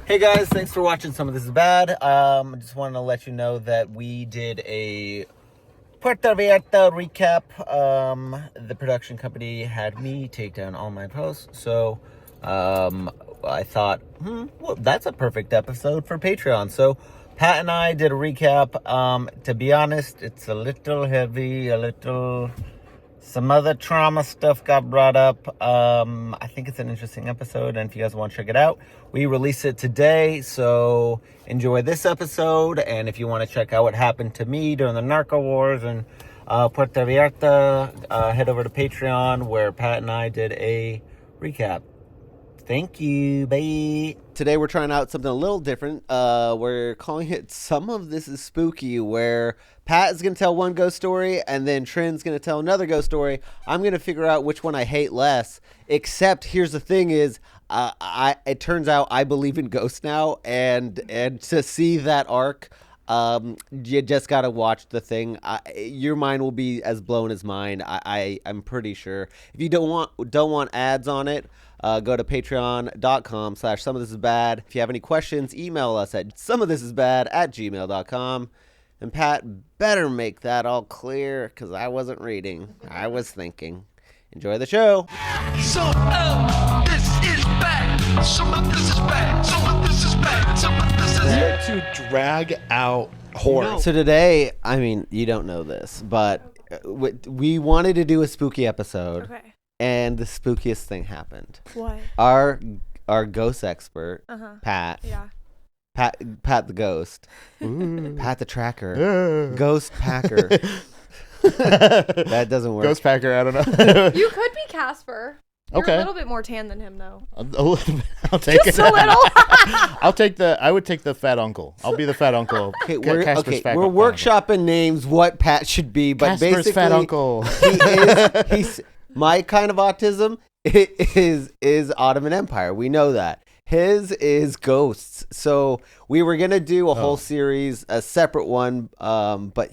Hey guys, thanks for watching Some of This Is Bad. I just wanted to let you know that we did a Puerto Vallarta recap. The production company had me take down all my posts, so I thought, well, that's a perfect episode for Patreon. So Pat and I did a recap. To be honest, it's a little heavy, some other trauma stuff got brought up. I think it's an interesting episode, and if you guys want to check it out, we release it today, so enjoy this episode. And if you want to check out what happened to me during the narco wars in Puerto Vallarta, head over to Patreon, where Pat and I did a recap. Thank you. Bye. Today we're trying out something a little different. We're calling it Some of This Is Spooky, where Pat is going to tell one ghost story, and then Trin's going to tell another ghost story. I'm going to figure out which one I hate less, except here's the thing is, it turns out I believe in ghosts now, and to see that arc, you just got to watch the thing. Your mind will be as blown as mine. I'm pretty sure. If you don't want ads on it, go to patreon.com/someofthisisbad. If you have any questions, email us at someofthisisbad@gmail.com. And Pat better make that all clear, because I wasn't reading. I was thinking. Enjoy the show. Some of this is bad. Some of this is bad. Some of this is bad. Some of this is Here to drag out horror. So today, I mean, you don't know this, but we wanted to do a spooky episode. Okay. And the spookiest thing happened. What? Our ghost expert, Pat. Yeah. Pat the ghost. Pat the tracker. Ghost packer. That doesn't work. Ghost Packer, I don't know. You could be Casper. You're Okay. a little bit more tan than him, though. A little bit. I'll take Just it. a little. I would take the fat uncle. I'll be the fat uncle. Okay, we're Casper's fat we're uncle. workshopping names what Pat should be, but Casper's basically fat uncle. he's my kind of autism is Ottoman Empire. We know that. His is ghosts. So we were gonna do a whole series, a separate one, but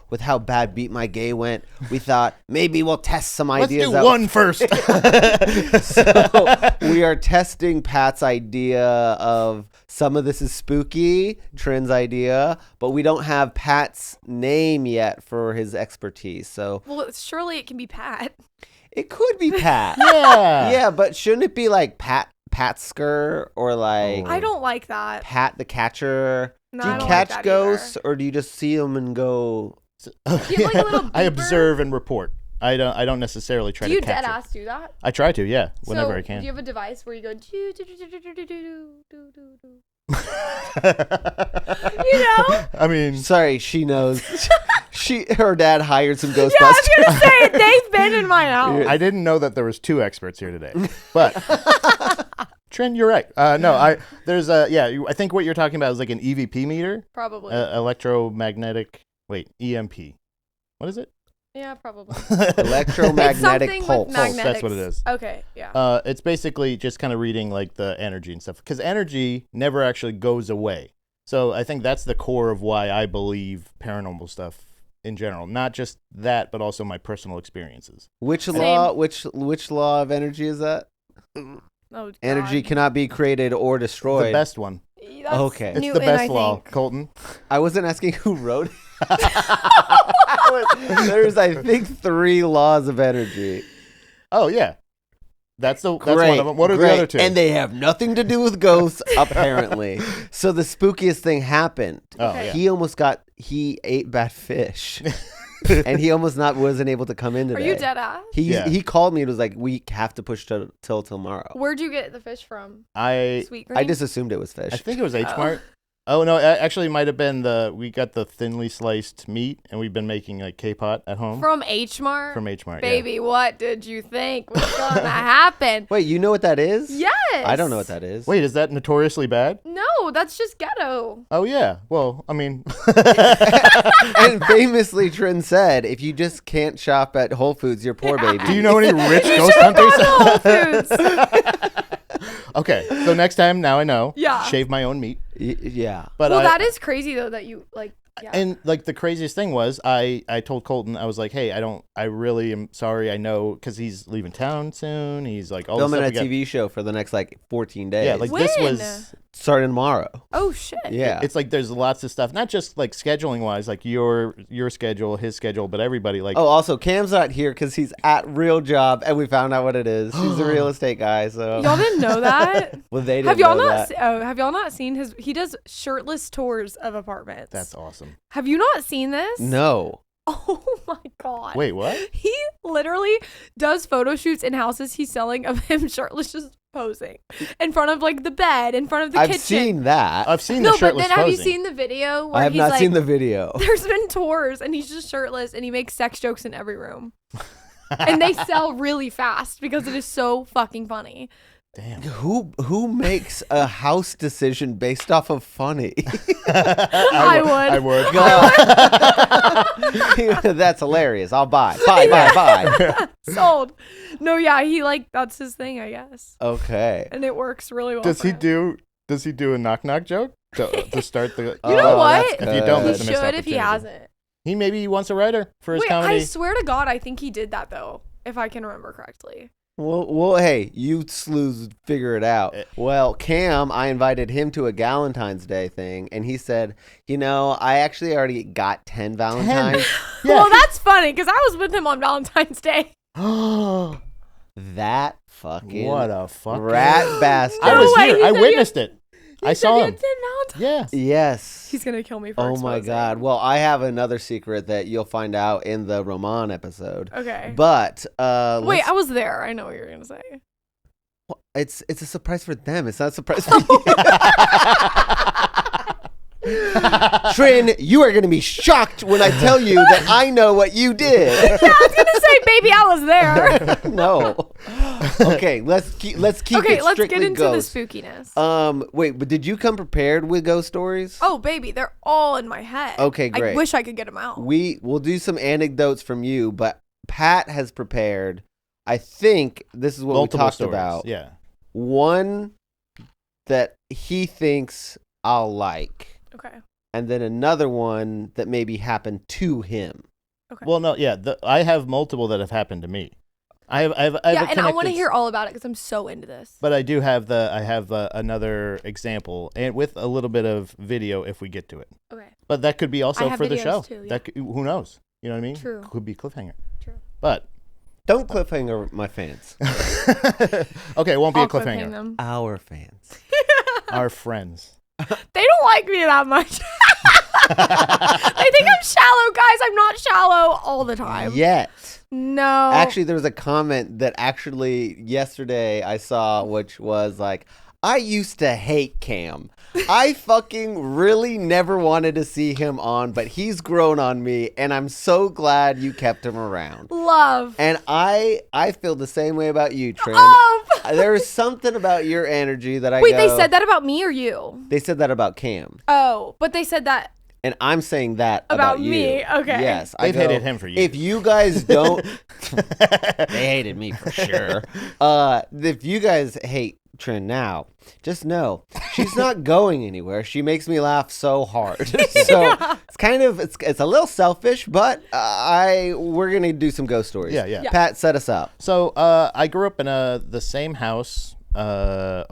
with how bad Beat My Gay went, we thought maybe we'll test some ideas Let's do out. one first. So we are testing Pat's idea of Some of This Is Spooky, Trin's idea, but we don't have Pat's name yet for his expertise. So Well, surely it can be Pat. it could be Pat. Yeah. Yeah, but shouldn't it be like Patsker or like I don't like that. Pat the Catcher? No, Do I you don't catch like that ghosts, or do you just see them and go? You have, like, a little I beeper? observe and report. I don't neccently try Do to you capture. dead ass do that? I try to, yeah, whenever So, I can. Do you have a device where you go do do do do do do do do do do? You know? I mean, Sorry, she knows. Her dad hired some Ghostbusters. Yeah, I was gonna say they've been in my house. I didn't know that there was two experts here today, but Trin, you're right. There's I think what you're talking about is like an EVP meter, Probably. electromagnetic. Wait, EMP. What is it? Yeah, probably. Electromagnetic it's something pulse. with magnetics. That's what it is. Okay, yeah. It's basically just kind of reading like the energy and stuff, because energy never actually goes away. So I think that's the core of why I believe paranormal stuff in general, not just that, but also my personal experiences. Which Same. law? Which law of energy is that? Oh, God. Energy cannot be created or destroyed. The best one. That's Okay. It's Newton, the best I law, think. Colton. I wasn't asking who wrote it. There's, I think, 3 laws of energy. Oh yeah, that's one Great, of them. What are great. the other two? And they have nothing to do with ghosts, apparently. So the spookiest thing happened. Oh, Okay. yeah. He ate bad fish. And he almost wasn't able to come in Are today. you dead ass? He called me and was like, we have to push till tomorrow. Where'd you get the fish from? I Sweet Green? I just assumed it was fish. think it was H Mart. Oh no, actually, it might have been we got the thinly sliced meat, and we've been making like K-pot at home From H Mart? from H Mart. Baby, what did you think was gonna happen? Wait, you know what that is? Yes. I don't know what that is. Wait, is that notoriously bad? No, that's just ghetto. Oh yeah. Well, I mean, And famously, Trin said, if you just can't shop at Whole Foods, you're poor, baby. do you know any rich You ghost should've hunters? gone to Whole Foods. Okay, so next time, now I know. Yeah. Shave my own meat. Yeah. But Well, that is crazy though that you like. Yeah. And like the craziest thing was, I told Colton, I was like, hey, I really am sorry. I know, because he's leaving town soon. He's like, all Filming the a stuff we got- TV show for the next 14 days. Yeah, like When? this was starting tomorrow. Oh shit. Yeah. It's like there's lots of stuff, not just like scheduling wise, like your schedule, his schedule, but everybody like. Oh, also Cam's not here because he's at Real Job, and we found out what it is. He's a real estate guy. So Y'all didn't know that? well, they didn't Have y'all know not? that. Have y'all not seen his? He does shirtless tours of apartments. That's awesome. Have you not seen this? No. Oh my god. Wait, what? He literally does photo shoots in houses he's selling of him shirtless, just posing in front of like the bed, in front of the I've kitchen. seen that. I've seen No, the but shirtless then have you posing. seen the video where I have he's not like, seen the video. there's been tours and he's just shirtless and he makes sex jokes in every room. And they sell really fast because it is so fucking funny. Damn. Who makes a house decision based off of funny? I would. That's hilarious. I'll buy. Buy. Sold. No, yeah, he like that's his thing, I guess. Okay. And it works really well. Does for he him. do a knock knock joke to start the? You know Oh, what? that's If you don't, good. He that's a missed should if he opportunity. hasn't. He wants a writer for his Wait, comedy. I swear to God, I think he did that though, if I can remember correctly. Well, hey, you sleuths figure it out. Well, Cam, I invited him to a Valentine's Day thing, and he said, I actually already got 10 Valentines. Well, that's funny because I was with him on Valentine's Day. That fucking What a fucking rat bastard. I was way, here. he I said witnessed it. He I said saw he him. had 10 Valentine's. Yeah. Yes. He's gonna kill me for Oh my exposing. God. Well, I have another secret that you'll find out in the Roman episode. Okay. But Wait, I was there. I know what you're gonna say. it's a surprise for them. It's not a surprise for you. Trin, you are going to be shocked when I tell you that I know what you did. Yeah, I was gonna say, baby, I was there. No. Okay, let's keep Okay, it let's strictly get into ghost. the spookiness. Wait, but did you come prepared with ghost stories? Oh, baby, they're all in my head. Okay, great. I wish I could get them out. We'll do some anecdotes from you, but Pat has prepared. I think this is what Multiple we talked stories. about. Yeah. One that he thinks I'll like. Okay. And then another one that maybe happened to him. Okay. Well, no, yeah. I have multiple that have happened to me. I have yeah, a and I want to connected- hear all about it because I'm so into this. But I do have another example, and with a little bit of video if we get to it. Okay. But that could be also I have for the videos show. too, yeah. That who knows? You know what I mean? True. Could be cliffhanger. True. But Don't cliffhanger my fans. okay, it won't be I'll a cliffhanger. cliffhang them. Our fans. Our friends. They don't like me that much. They think I'm shallow, guys. I'm not shallow all the time. Yet. No. Actually, there was a comment that actually yesterday I saw, which was like, I used to hate Cam. I fucking really never wanted to see him on, but he's grown on me, and I'm so glad you kept him around. Love. And I feel the same way about you, Trin. Oh. There's something about your energy that I Wait, go, they said that about me or you? They said that about Cam. Oh, but they said that. And I'm saying that About you. me, okay. Yes. They've hated him for years. If you guys don't... they hated me for sure. If you guys hate Trin now, just know she's not going anywhere. She makes me laugh so hard. So it's kind of... It's a little selfish, but we're going to do some ghost stories. Yeah. Pat, set us up. So I grew up in the same house I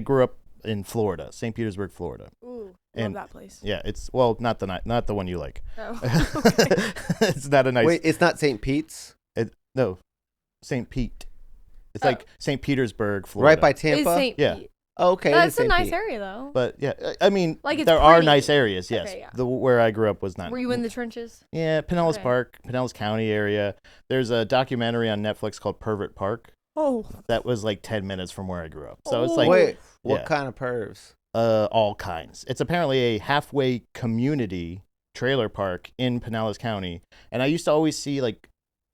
grew up in Florida, St. Petersburg, Florida. Ooh, And- love that place. Yeah, it's not the one you like. Oh. Okay. It's not a nice. Wait, it's not St. Pete's? No, St. Pete. It's Oh. like St. Petersburg, Florida. Right by Is Tampa? St. Yeah. Pete. Oh, okay. it That's is a St. nice Pete. area, though. But yeah, I mean, Like, it's there are pretty. nice areas. Yes, Okay, yeah. the where I grew up was not. Were you in the trenches? Yeah, Pinellas Okay. Park, Pinellas County area. There's a documentary on Netflix called Pervert Park Oh. that was like 10 minutes from where I grew up. So it's Oh. like Wait, what yeah. kind of pervs? all kinds. It's apparently a halfway community trailer park in Pinellas County, and I used to always see like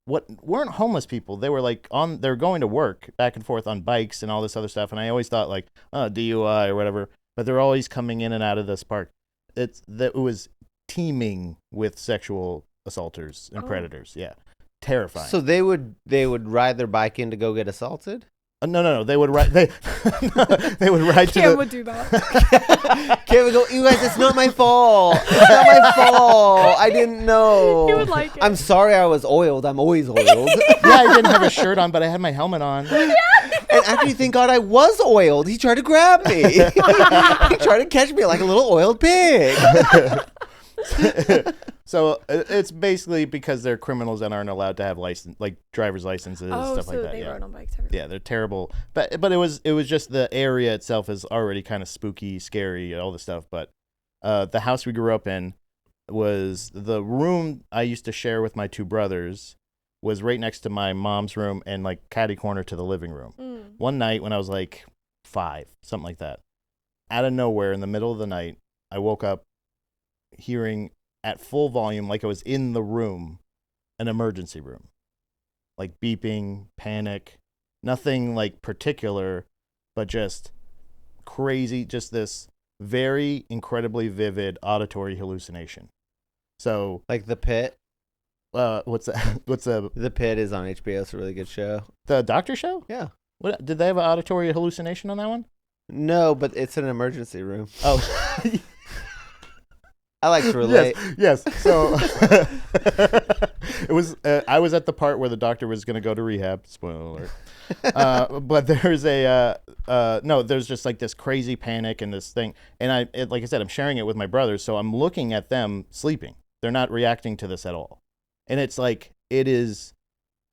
what weren't homeless people. They were like they're going to work back and forth on bikes and all this other stuff, and I always thought like, oh, DUI or whatever. But they're always coming in and out of this park. It was teeming with sexual assaulters and Oh. predators. Yeah, terrifying. So they would ride their bike in to go get assaulted? No. They would ride. They would ride to Kim the. would do that. Kim would go, you guys, it's not my fault. It's not my fault. I didn't know. He would like it. I'm sorry I was oiled. I'm always oiled. Yeah, I didn't have a shirt on, but I had my helmet on. And actually, thank God I was oiled. He tried to grab me. He tried to catch me like a little oiled pig. So it's basically because they're criminals and aren't allowed to have license, like driver's licenses, stuff like that. They Yeah. rode on bikes everywhere. Yeah, they're terrible. But it was just the area itself is already kind of spooky, scary, all this stuff. But the house we grew up in was the room I used to share with my two brothers was right next to my mom's room and like catty corner to the living room. One night when I was like 5, something like that, out of nowhere in the middle of the night, I woke up hearing at full volume, like I was in the room, an emergency room, like beeping, panic, nothing like particular, but just crazy, just this very incredibly vivid auditory hallucination. So Like The Pit. what's that? What's The Pit is on HBO. It's a really good show. the doctor show? Yeah. What did they have an auditory hallucination on that one? No, but it's an emergency room. Oh, I like to relate. yes. So it was. I was at the part where the doctor was going to go to rehab. Spoiler alert. But there's there's just like this crazy panic and this thing, and like I said, I'm sharing it with my brothers, so I'm looking at them sleeping. They're not reacting to this at all, and it's like it is.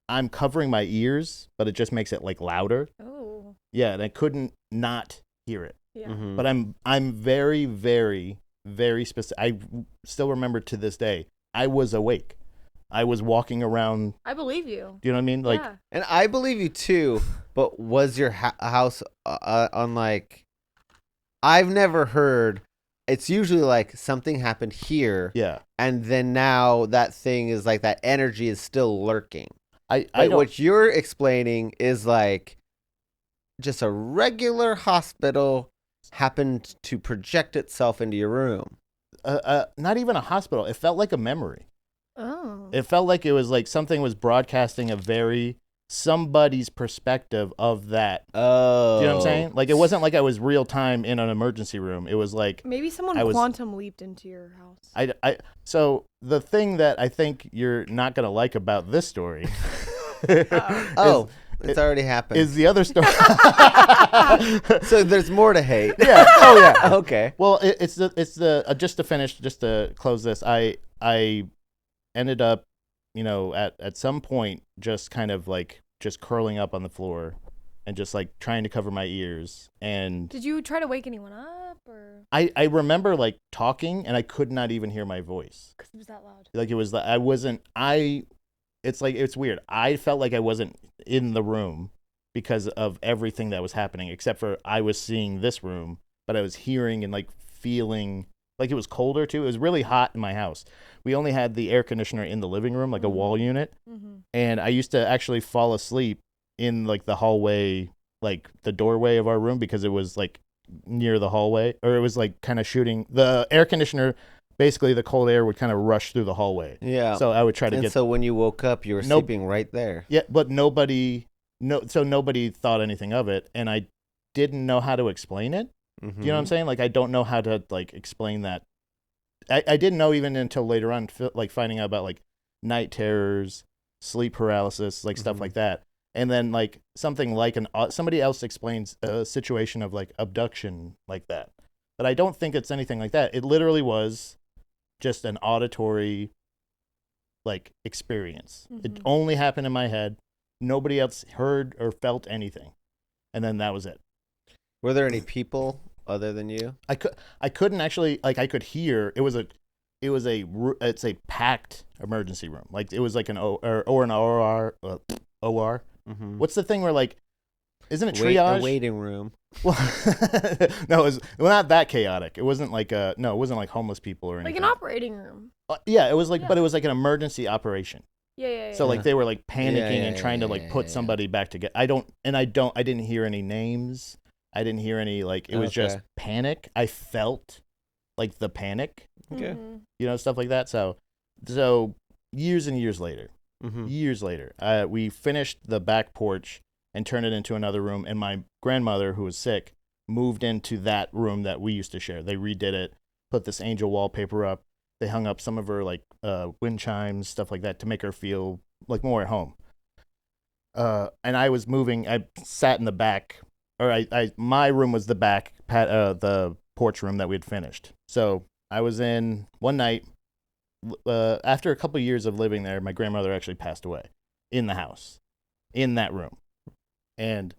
I'm covering my ears, but it just makes it like louder. Oh. Yeah, and I couldn't not hear it. Yeah. Mhm. But I'm very, very, very specific. I still remember to this day, I was awake. I was walking around. I believe you. Do you know what I mean? Like, Yeah. And I believe you too, but was your house on like... I've never heard... It's usually like something happened here, yeah. and then now that thing is like that energy is still lurking. I But don't, what you're explaining is like just a regular hospital happened to project itself into your room. not even a hospital. It felt like a memory. Oh. It felt like it was like something was broadcasting somebody's perspective of that. Oh. Do you know what I'm saying? Like, it wasn't like I was real time in an emergency room. It was like, Maybe someone I was- quantum leaped into your house. so the thing that I think you're not going to like about this story Oh, it's already happened. is the other story. So there's more to hate. Yeah. Oh yeah. Okay. Well, it's the just to finish, just to close this. I ended up, at some point, just kind of like just curling up on the floor, and just like trying to cover my ears. And Did you try to wake anyone up, or I remember like talking, and I could not even hear my voice. because it was that loud? Like it was I wasn't. It's like it's weird. I felt like I wasn't in the room because of everything that was happening, except for I was seeing this room, but I was hearing and like feeling like it was colder too. It was really hot in my house. We only had the air conditioner in the living room, like a wall unit, and I used to actually fall asleep in like the hallway, like the doorway of our room, because it was like near the hallway, or it was like kind of shooting the air conditioner. Basically, the cold air would kind of rush through the hallway. Yeah. So I would try to And get. so when you woke up, you were Nope. sleeping right there. Yeah, but nobody thought anything of it, and I didn't know how to explain it. Mm-hmm. Do you know what I'm saying? Like, I don't know how to like explain that. I didn't know even until later on, like finding out about like night terrors, sleep paralysis, like stuff like that. And then like something like somebody else explains a situation of like abduction like that. But I don't think it's anything like that. It literally was just an auditory like experience. It only happened in my head. Nobody else heard or felt anything. And then that was it. Were there any people other than you? I couldn't actually, like, I could hear. It's a packed emergency room. Like, it was like an or an OR. OR. Mm-hmm. What's the thing where, like, isn't it triage? A waiting room. Well, no, it was not that chaotic. It wasn't like it wasn't like homeless people or anything. Like an operating room. Yeah, it was like, but it was like an emergency operation. Yeah. So like they were like panicking Yeah, and trying to like put somebody back together. I didn't hear any names. I didn't hear any, like, it was just panic. I felt like the panic, Okay. stuff like that. So years and years later, we finished the back porch and turned it into another room. And my grandmother, who was sick, moved into that room that we used to share. They redid it, put this angel wallpaper up. They hung up some of her like wind chimes, stuff like that, to make her feel like more at home. and I was moving. I sat in the back, or my room was the back, the porch room that we had finished. So I was in one night. After a couple of years of living there, my grandmother actually passed away in the house, in that room, and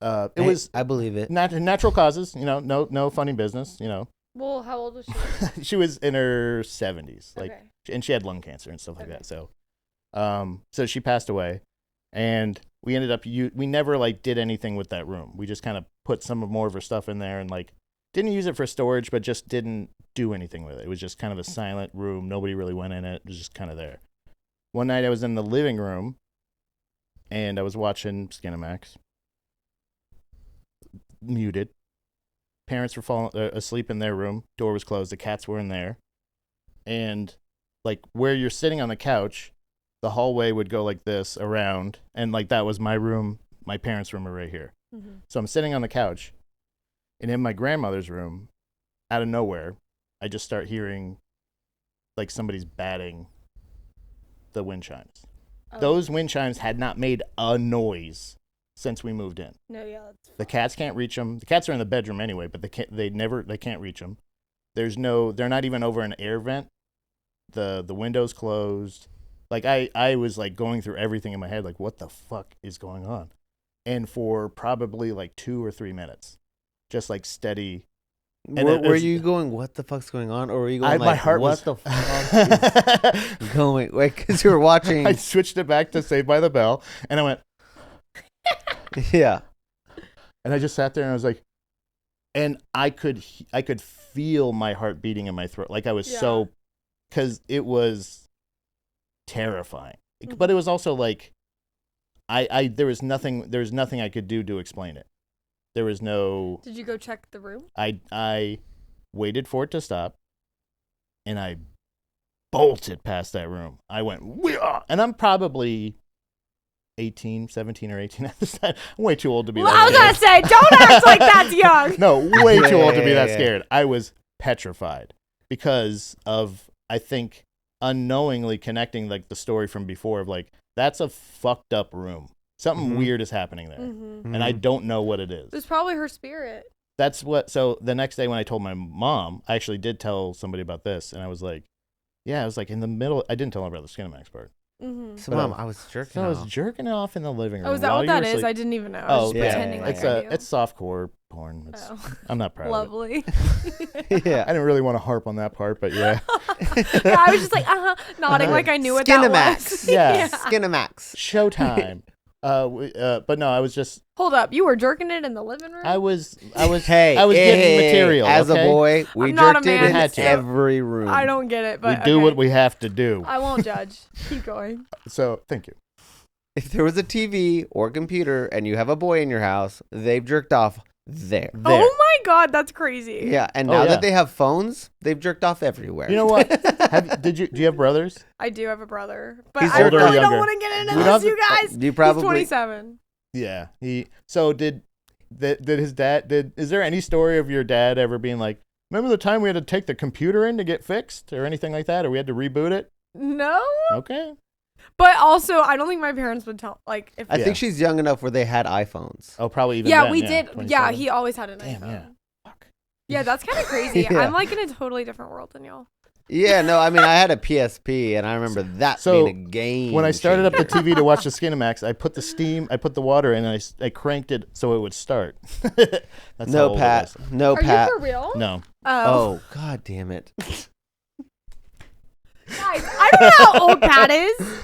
it was I believe it. natural causes. No funny business. Well, how old was she? She was in her 70s, Okay. and she had lung cancer and stuff like that. So, so she passed away, and we ended up we never did anything with that room. We just kind of put some more of her stuff in there and didn't use it for storage, but just didn't do anything with it. It was just kind of a silent room. Nobody really went in it. It was just kind of there. One night I was in the living room, and I was watching Skinamax. Muted. Parents were falling asleep in their room. Door was closed. The cats were in there. And where you're sitting on the couch, the hallway would go like this around. And that was my room. My parents' room were right here. Mm-hmm. So I'm sitting on the couch. And in my grandmother's room, out of nowhere, I just start hearing somebody's batting the wind chimes. Oh. Those wind chimes had not made a noise since we moved in. No, yeah. The cats can't reach them. The cats are in the bedroom anyway, but they can't reach them. They're not even over an air vent. The window's closed. I was going through everything in my head, what the fuck is going on? And for probably 2 or 3 minutes, just steady. And Were you going, what the fuck's going on? Or were you going my heart what the fuck is going? Wait, because you were watching. I switched it back to Saved by the Bell, and I went, yeah. and I just sat there and I was like, and I could feel my heart beating in my throat. I was so, because it was terrifying. Mm-hmm. But it was also there was nothing I could do to explain it. There was no. Did you go check the room? I waited for it to stop, and I bolted past that room. I went, and I'm probably 17 or 18 at this time. I'm way too old to be that I was going to say, don't act like that's young. No, way too old to be that scared. I was petrified because of, I think, unknowingly connecting the story from before of that's a fucked up room. Something weird is happening there. Mm-hmm. And I don't know what it is. It was probably her spirit. So the next day when I told my mom, I actually did tell somebody about this, and I was like, I was in the middle. I didn't tell her about the Skinamax part. Mm-hmm. So, Mom, I was jerking off. I was jerking off in the living room. Oh, is that what that is? I didn't even know. I was just pretending it's I knew. it's softcore porn. I'm not proud Lovely. of it. Yeah. I didn't really want to harp on that part, but yeah. Yeah, I was just nodding like I knew what that was. Yeah. Skinamax. Showtime. But no, I was just. Hold up, you were jerking it in the living room? I was Hey, I was getting material. As okay? a boy, we I'm not a jerked it man, in so- every room. I don't get it, but we do what we have to do. I won't judge. Keep going. So thank you. If there was a TV or computer and you have a boy in your house, they've jerked off there. Oh my God, that's crazy. Yeah, and now that they have phones, they've jerked off everywhere. You know what? Do you have brothers? I do have a brother, but He's I older or really don't younger? want to get into We this, don't you guys. You probably He's 27. Yeah. Did his dad is there any story of your dad ever being like, remember the time we had to take the computer in to get fixed or anything like that, or we had to reboot it? No. Okay. But also, I don't think my parents would tell. If I think she's young enough where they had iPhones. Oh, probably even. yeah, then, we did. Yeah, 27. he always had an Damn, iPhone. yeah. Fuck. Yeah, that's kind of crazy. Yeah. I'm in a totally different world than y'all. Yeah, no, I mean, I had a PSP, and I remember that So, being a game. When I started up the changer. TV to watch the Skinamax, I put the water in, and I cranked it so it would start. That's how No, old it Pat. was. No, Are Pat. you for real? No. Oh, God damn it. Guys, I don't know how old Pat is.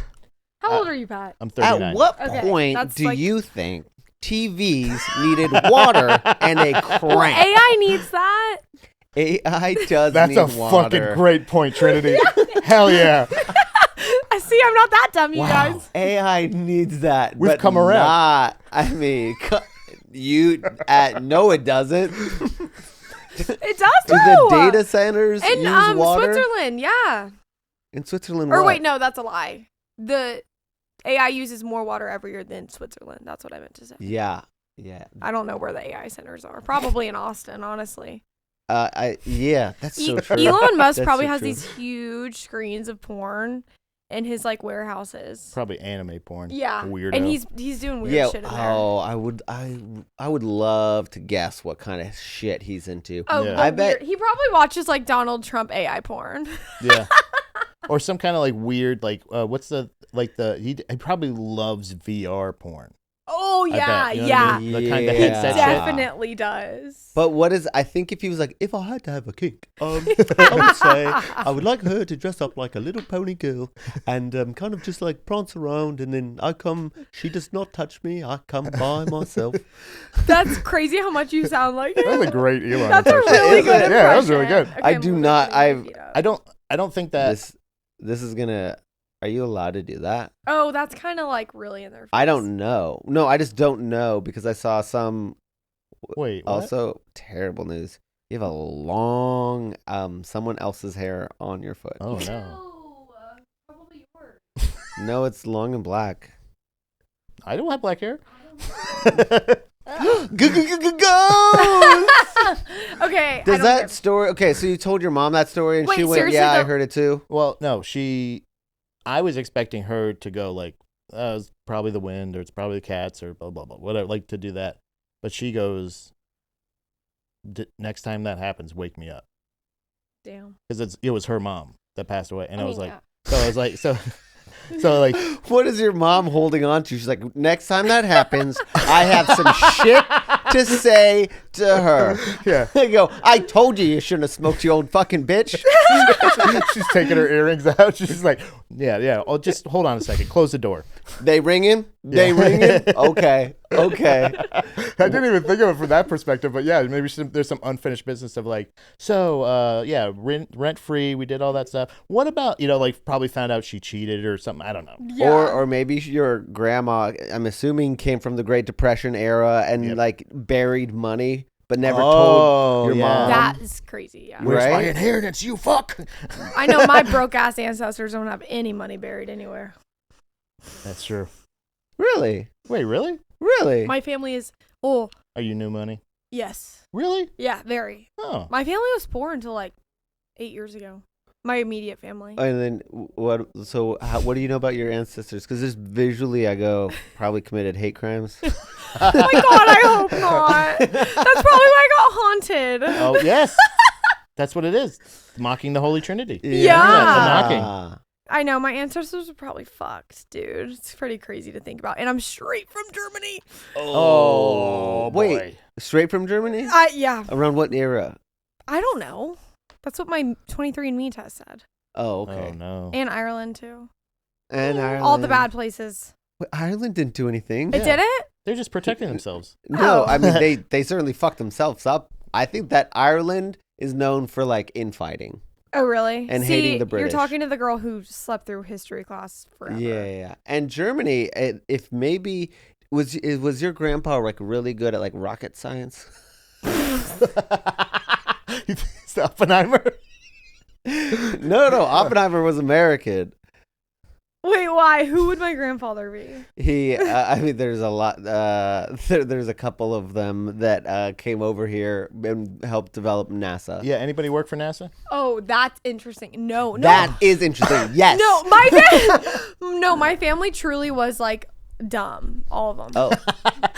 How old are you, Pat? I'm 39. At what Okay, point that's do you think TVs needed water and a crank? AI needs that. AI does That's need a water. fucking great point, Trinity. Hell yeah. I see. I'm not that dumb, you Wow. guys. AI needs that. We've but come around. Not, I mean, no, it doesn't. It does Do though. the data centers in use water? Switzerland, yeah. In Switzerland, Or what? wait, no, that's a lie. The AI uses more water every year than Switzerland. That's what I meant to say. Yeah. I don't know where the AI centers are. Probably in Austin, honestly. Yeah, that's so true. Elon Musk That's probably so has true. these huge screens of porn in his like warehouses. Probably anime porn. Yeah, Weirdo. and he's doing weird Yeah. shit in there. Oh, I would love to guess what kind of shit he's into. Oh, Yeah. the I bet- weird- he probably watches like Donald Trump AI porn. Yeah. Or some kind of like weird, like, what's the, like he probably loves VR porn. Oh I yeah, bet, you know what yeah. I mean? The kind of Yeah. headset shit. Definitely does. But I think if he was like, if I had to have a kink, I would say I would like her to dress up like a little pony girl and kind of just like prance around, and then she does not touch me, I come by myself. That's crazy how much you sound like him. That was a great Elon That's a impression. really good impression. Yeah, that was really good. Okay, I I'm do looking not- at the video. I don't think that. This is gonna. Are you allowed to do that? Oh, that's kind of like really in their face. I don't know. No, I just don't know because I saw some. Wait, what? Also, terrible news. You have a long someone else's hair on your foot. Oh, no. No, probably yours. No, it's long and black. I don't have black hair. Go! Okay. Does that story? Okay, so you told your mom that story, and Wait, she went, seriously, "Yeah, I though? heard it too." Well, no, I was expecting her to go like, it's probably the wind, or it's probably the cats, or blah, blah, blah, whatever, like to do that. But she goes, next time that happens, wake me up. Damn. Because it was her mom that passed away. And I was mean, like, yeah. so I was like, so like, What is your mom holding on to? She's like, next time that happens, I have some shit to say to her. yeah. I go, I told you shouldn't have smoked, you old fucking bitch. She's taking her earrings out. She's like, yeah. Oh, just hold on a second. Close the door. They ringing? They ringing? Okay. I didn't even think of it from that perspective, but yeah, maybe there's some unfinished business of like, so yeah, rent free. We did all that stuff. What about, like probably found out she cheated or something. I don't know. Yeah. Or maybe your grandma, I'm assuming, came from the Great Depression era and like buried money, but never told your yeah. mom. That is crazy. Yeah. Where's my Right? inheritance? You fuck. I know my broke ass ancestors don't have any money buried anywhere. That's true. Really? Wait, really? Really? My family is. Oh, Are you new money? yes. Really? Yeah, very. Oh. My family was poor until like 8 years ago. My immediate family. And then what? So what do you know about your ancestors? Because just visually, I go probably committed hate crimes. Oh my god, I hope not. That's probably why I got haunted. Oh, yes. That's what it is. Mocking the Holy Trinity. Yeah. That's a mocking. I know, my ancestors were probably fucked, dude. It's pretty crazy to think about. And I'm straight from Germany. Oh, wait. boy. Straight from Germany? Yeah. Around what era? I don't know. That's what my 23andMe test said. Oh, okay. Oh, no. And Ireland, too. And Ireland. All the bad places. Wait, Ireland didn't do anything. It didn't? They're just protecting themselves. No, Oh. I mean they certainly fucked themselves up. I think that Ireland is known for like infighting. Oh, really? And See, hating the British. You're talking to the girl who slept through history class forever. Yeah. And Germany, if maybe was your grandpa like really good at like rocket science? It's Oppenheimer. No, Oppenheimer was American. Wait, why? Who would my grandfather be? He, I mean, there's a lot. There's a couple of them that came over here and helped develop NASA. Yeah, anybody work for NASA? Oh, that's interesting. No. That is interesting. Yes. No, my family truly was like dumb. All of them.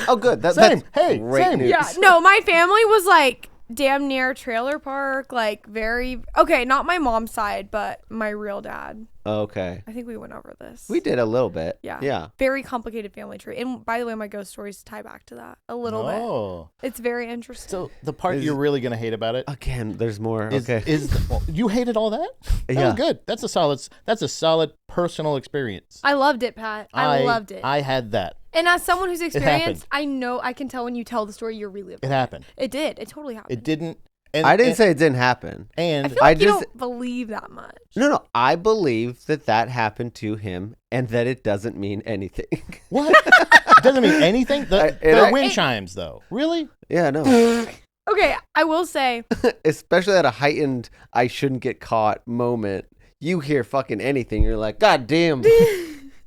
Oh, good. Same. That's Hey, great same. news. Yeah, no, my family was like damn near trailer park, like very okay, not my mom's side, but my real dad. Okay. I think we went over this. We did a little bit. Yeah. Yeah. Very complicated family tree. And by the way, my ghost stories tie back to that a little bit. Oh. It's very interesting. So the part Is- you're really going to hate about it Again, there's more. is, Okay. you hated all that? That Yeah. was good. That's a solid personal experience. I loved it, Pat. I loved it. I had that. And as someone who's happened. experienced, I can tell when you tell the story, you're reliving It happened. It did. It totally happened. It didn't. And, I didn't say it didn't happen. I And feel like I you just- don't believe that much. No. I believe that happened to him and that it doesn't mean anything. what? It doesn't mean anything. They're I- wind chimes, though. Really? Yeah, no. Okay, I will say, Especially at a heightened I shouldn't get caught moment. You hear fucking anything, you're like, God damn.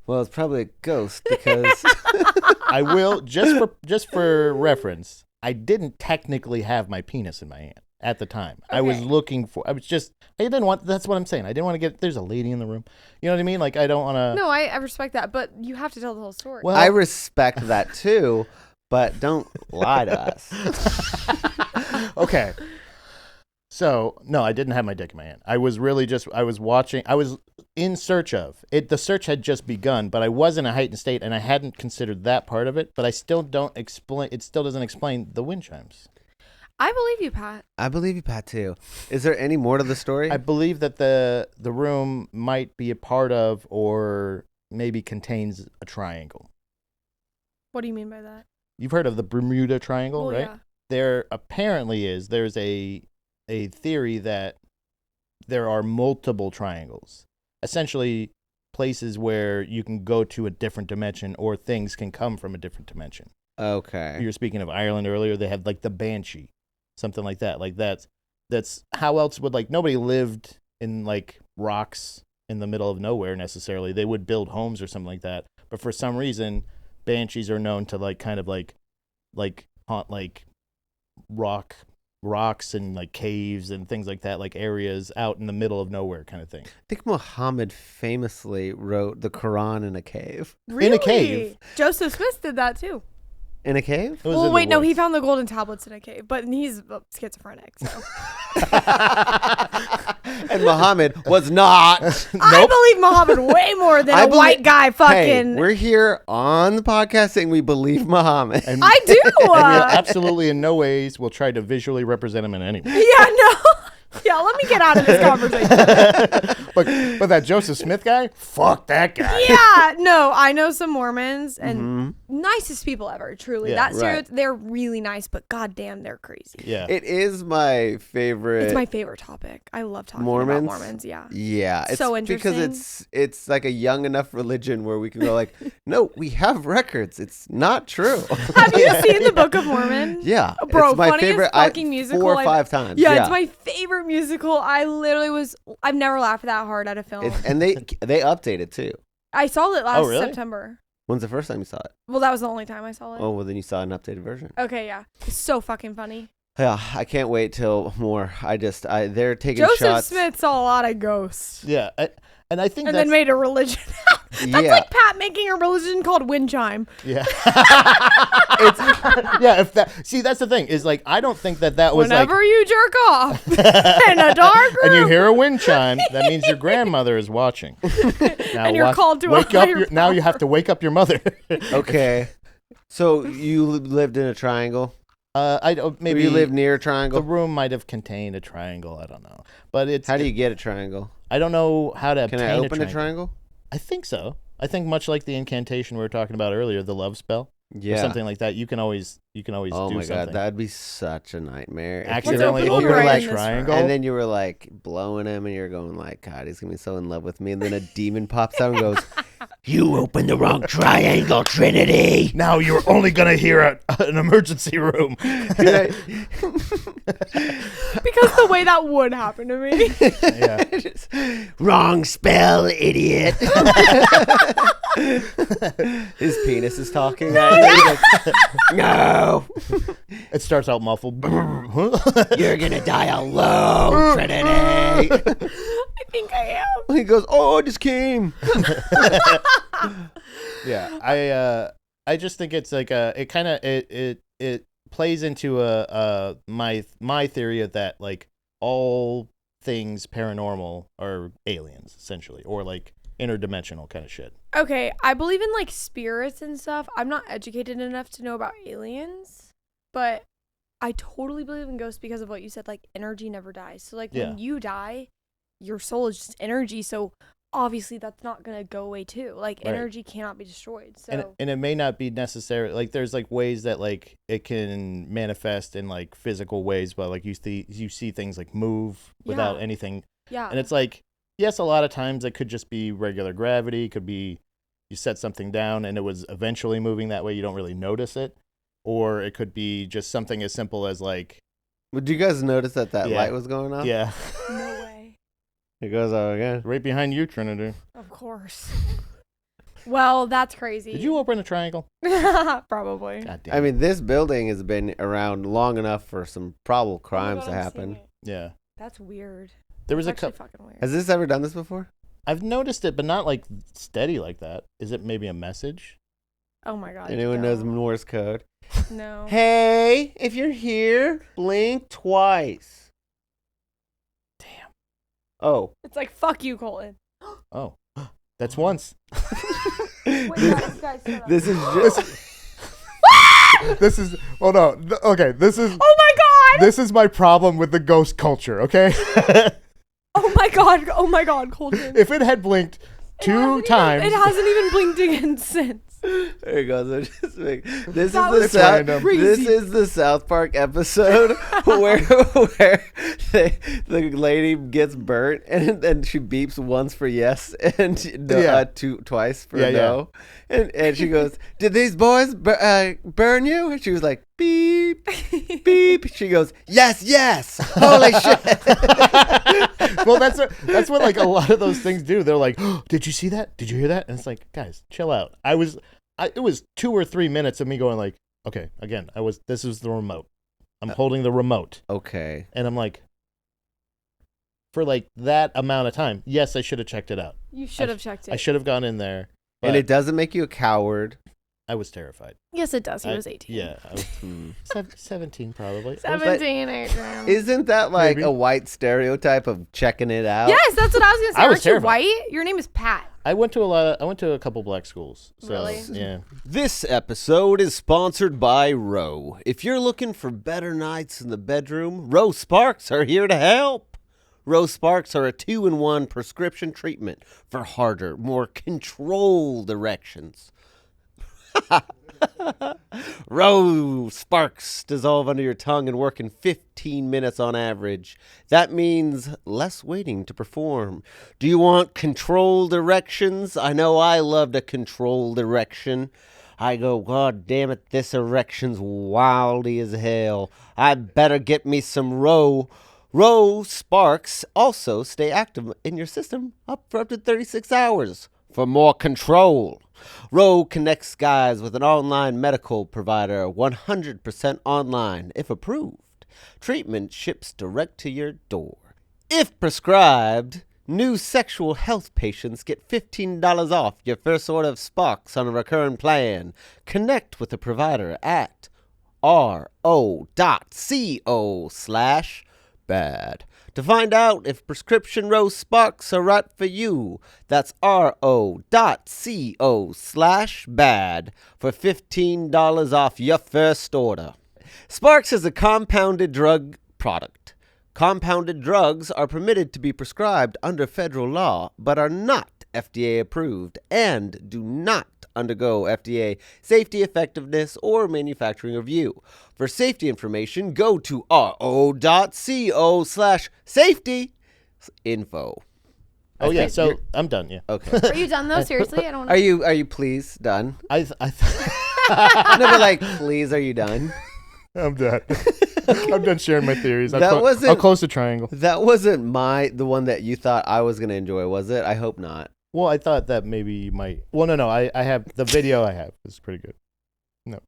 Well, it's probably a ghost because I will just for reference. I didn't technically have my penis in my hand. at the time. I was Okay. looking for. I didn't want. That's what I'm saying. I didn't want to get. There's a lady in the room. You know what I mean? Like I don't want to. No, I respect that, but you have to tell the whole story. Well, I respect that too, but don't lie to us. Okay. So no, I didn't have my dick in my hand. I was really just. I was watching. I was in search of it. The search had just begun, but I was in a heightened state, and I hadn't considered that part of it. But I still don't explain. It still doesn't explain the wind chimes. I believe you, Pat. I believe you, Pat, too. Is there any more to the story? I believe that the room might be a part of, or maybe contains a triangle. What do you mean by that? You've heard of the Bermuda Triangle, Well, right? yeah. There apparently is. There's a theory that there are multiple triangles, essentially places where you can go to a different dimension or things can come from a different dimension. Okay. You were speaking of Ireland earlier. They have like the Banshee, something like that. Like that's how else would like nobody lived in like rocks in the middle of nowhere necessarily. They would build homes or something like that. But for some reason, Banshees are known to like kind of like haunt like rocks and like caves and things like that, like areas out in the middle of nowhere kind of thing. I think Muhammad famously wrote the Quran in a cave. Really? In a cave. Joseph Smith did that too. In a cave? It was in Well, the wait, no, he woods. found the golden tablets in a cave, but he's schizophrenic, so. And Muhammad was not. I believe Muhammad way more than a white guy Hey, fucking. we're here on the podcast saying we believe Muhammad. And, I do. and we absolutely in no ways will try to visually represent him in any way. Yeah, no. Yeah, let me get out of this conversation. But that Joseph Smith guy, fuck that guy. Yeah, no, I know some Mormons and Mm-hmm. nicest people ever, truly. Yeah, that right. they're really nice, but goddamn, they're crazy. Yeah. It is my favorite. It's my favorite topic. I love talking Mormons? about Mormons, yeah. Yeah, it's So because interesting. it's like a young enough religion where we can go like, no, we have records. It's not true. Have you seen the Book of Mormon? Yeah, Bro, it's my funniest favorite. fucking musical 4 or I've- 5 times. Yeah, it's my favorite musical. I've never laughed that hard at a film. And they update it too. I saw it last really? September. When's the first time you saw it? Well, that was the only time I saw it. Oh, well, then you saw an updated version. Okay, yeah. It's so fucking funny. Yeah, I can't wait till more. They're taking Joseph shots. Smith saw a lot of ghosts. Yeah. And I think And that's then made a religion. That's Yeah. like Pat making a religion called windchime. yeah. Yeah, if that see that's the thing is like I don't think that was Whenever like you jerk off in a dark room. and you hear a wind chime, that means your grandmother is watching. Now And you're called to a higher now you have to wake up your mother. Okay. So you lived in a triangle? I don't Maybe maybe you lived near a the triangle? room might have contained a triangle, I don't know. But it's How do you get a triangle? I don't know how to Can obtain I open a a triangle? I think so. I think much like the incantation we were talking about earlier, the love spell. Yeah. Or something like that. You can always Oh do my something. god, that'd be such a nightmare. If you Accidentally open open one a right in this triangle. and then you were like blowing him, and you're going like, God, he's gonna be so in love with me. And then a demon pops out and goes, "You opened the wrong triangle, Trinity." Now you're only gonna hear an emergency room. Because the way that would happen to me. Yeah. Wrong spell, idiot. His penis is talking. No, It starts out muffled. you're gonna die alone, Trinity. I think I am. He goes, "Oh, I just came." Yeah, I just think it's like it plays into my theory of that like all things paranormal are aliens essentially or like interdimensional kind of shit. Okay, I believe in like spirits and stuff. I'm not educated enough to know about aliens, but I totally believe in ghosts because of what you said. Like energy never dies. So like Yeah. when you die, your soul is just energy. So obviously that's not gonna go away too. Like Right. energy cannot be destroyed. So And it may not be necessary like there's like ways that like it can manifest in like physical ways, but like you see things like move without Yeah. anything. yeah, And it's like, yes, a lot of times it could just be regular gravity. It could be you set something down and it was eventually moving that way. You don't really notice it. Or it could be just something as simple as like, Would you guys notice that Yeah. light was going off? yeah, no way. It goes out again. right behind you, Trinity. Of course. Well, that's crazy. Did you open a triangle? Probably. God damn. I mean, this building has been around long enough for some probable Oh my crimes God, to I'm happen. seeing it. yeah. That's weird. There was That's a actually couple. fucking weird. Has this ever done this before? I've noticed it, but not like steady like that. Is it maybe a message? Oh my God. Anyone knows no. Morse code? No. Hey, if you're here, blink twice. Damn. Oh. It's like, fuck you, Colton. Oh, that's once. Wait, guys, shut up. This is just. This is. Oh no. Okay. This is. Oh my God. This is my problem with the ghost culture. Okay. Oh my God. Oh my God, Colton. If it had blinked two times. It hasn't even blinked again since. There you go. So just this That is was the South. random. This Crazy. is the South Park episode where the lady gets burnt and then she beeps once for yes and twice for no, and she goes, "Did these boys burn you?" And she was like, "Beep, beep." She goes, "Yes, yes." Holy shit. Well, that's what like a lot of those things do. They're like, oh, "Did you see that? Did you hear that?" And it's like, guys, chill out. It was 2 or 3 minutes of me going like, "Okay, again, this is the remote. I'm holding the remote." Okay. And I'm like, for like that amount of time, yes, I should have checked it out. You should have checked it. I should have gone in there. And but it doesn't make you a coward. I was terrified. Yes, it does. He was 18. Yeah, I was 17 probably. 17, Adrian. Isn't that like Maybe. a white stereotype of checking it out? Yes, that's what I was going to say. I was Aren't you terrified. white? Your name is Pat. I went to a couple black schools. So, Really? Yeah. This episode is sponsored by Roe. If you're looking for better nights in the bedroom, Roe Sparks are here to help. Roe Sparks are a 2-in-1 prescription treatment for harder, more controlled erections. Roe Sparks dissolve under your tongue and work in 15 minutes on average. That means less waiting to perform. Do you want controlled erections? I know I loved a controlled erection. I go, God damn it, this erection's wildy as hell. I better get me some Roe. Roe Sparks also stay active in your system for up to 36 hours for more control. Roe connects guys with an online medical provider, 100% online, if approved. Treatment ships direct to your door. If prescribed, new sexual health patients get $15 off your first order of Sparks on a recurring plan. Connect with a provider at ro.co/bad. To find out if prescription Roe Sparks are right for you, that's ro.co/bad for $15 off your first order. Sparks is a compounded drug product. Compounded drugs are permitted to be prescribed under federal law, but are not FDA approved and do not undergo FDA safety, effectiveness, or manufacturing review. For safety information, go to ro.co/safety info. Oh yeah. So I'm done. Yeah. Okay. Are you done though? Seriously? I don't know. Are you please done? I No, but like, please, are you done? I'm done. I'm done sharing my theories. That I'll close the triangle. That wasn't the one that you thought I was gonna enjoy, was it? I hope not. Well, I thought that maybe you might. Well, no. I have the video. I have is pretty good.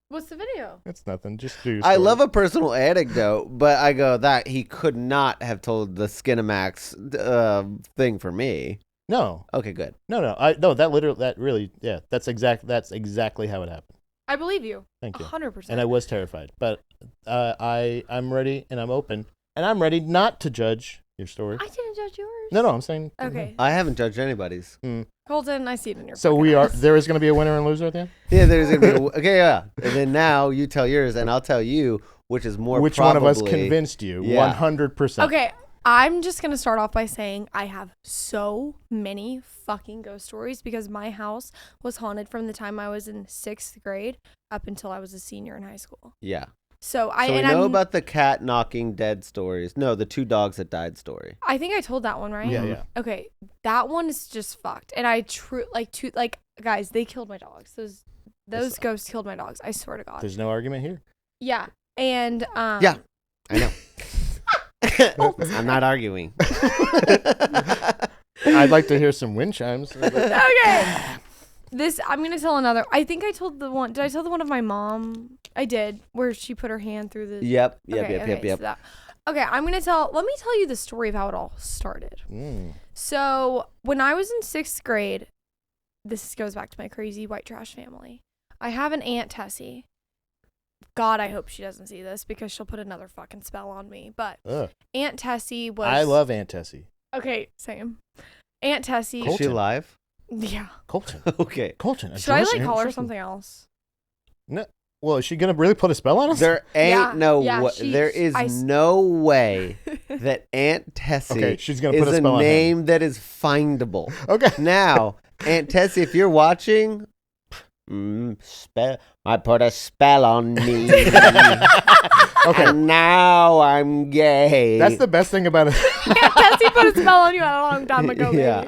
What's the video? It's nothing. Just do. Your I story. love a personal anecdote, but I go that he could not have told the Skinamax thing for me. No. Okay, good. No. That really. Yeah. That's exactly how it happened. I believe you. Thank you. 100%. And I was terrified, but I'm ready and I'm open and I'm ready not to judge your story. I didn't judge yours. No, I'm saying. Okay. I haven't judged anybody's. Colton, I see it in your So fucking we are. eyes. There is going to be a winner and loser at the end. Yeah, there's gonna be okay, yeah. And then now you tell yours, and I'll tell you which is more. Which probably, one of us convinced you? Yeah. 100%. Okay, I'm just going to start off by saying I have so many fucking ghost stories because my house was haunted from the time I was in 6th grade up until I was a senior in high school. Yeah. So we know about the cat knocking dead stories. No, the 2 dogs that died story. I think I told that one, right? Yeah. Okay, that one is just fucked. And I guys, they killed my dogs. Those ghosts killed my dogs. I swear to God. There's no argument here. Yeah. And Yeah, I know. I'm not arguing. I'd like to hear some wind chimes. Okay. I'm gonna tell another. I think I told the one. Did I tell the one of my mom? I did, where she put her hand through the. Yep. So okay, I'm gonna tell. Let me tell you the story of how it all started. So when I was in 6th grade, this goes back to my crazy white trash family. I have an Aunt Tessy. God, I hope she doesn't see this because she'll put another fucking spell on me. But Aunt Tessy was. I love Aunt Tessy. Okay, same. Aunt Tessy. Is she alive? Yeah. Colton. Okay. Colton. Should I like call her something else? No. Well, is she gonna really put a spell on us? There ain't no yeah, way. There is no way that Aunt Tessy she's gonna put is a spell on name that is findable. Okay. Now, Aunt Tessy, if you're watching, I put a spell on me. Okay. And now I'm gay. That's the best thing about it. Aunt Tessy put a spell on you a long time ago, baby. Yeah.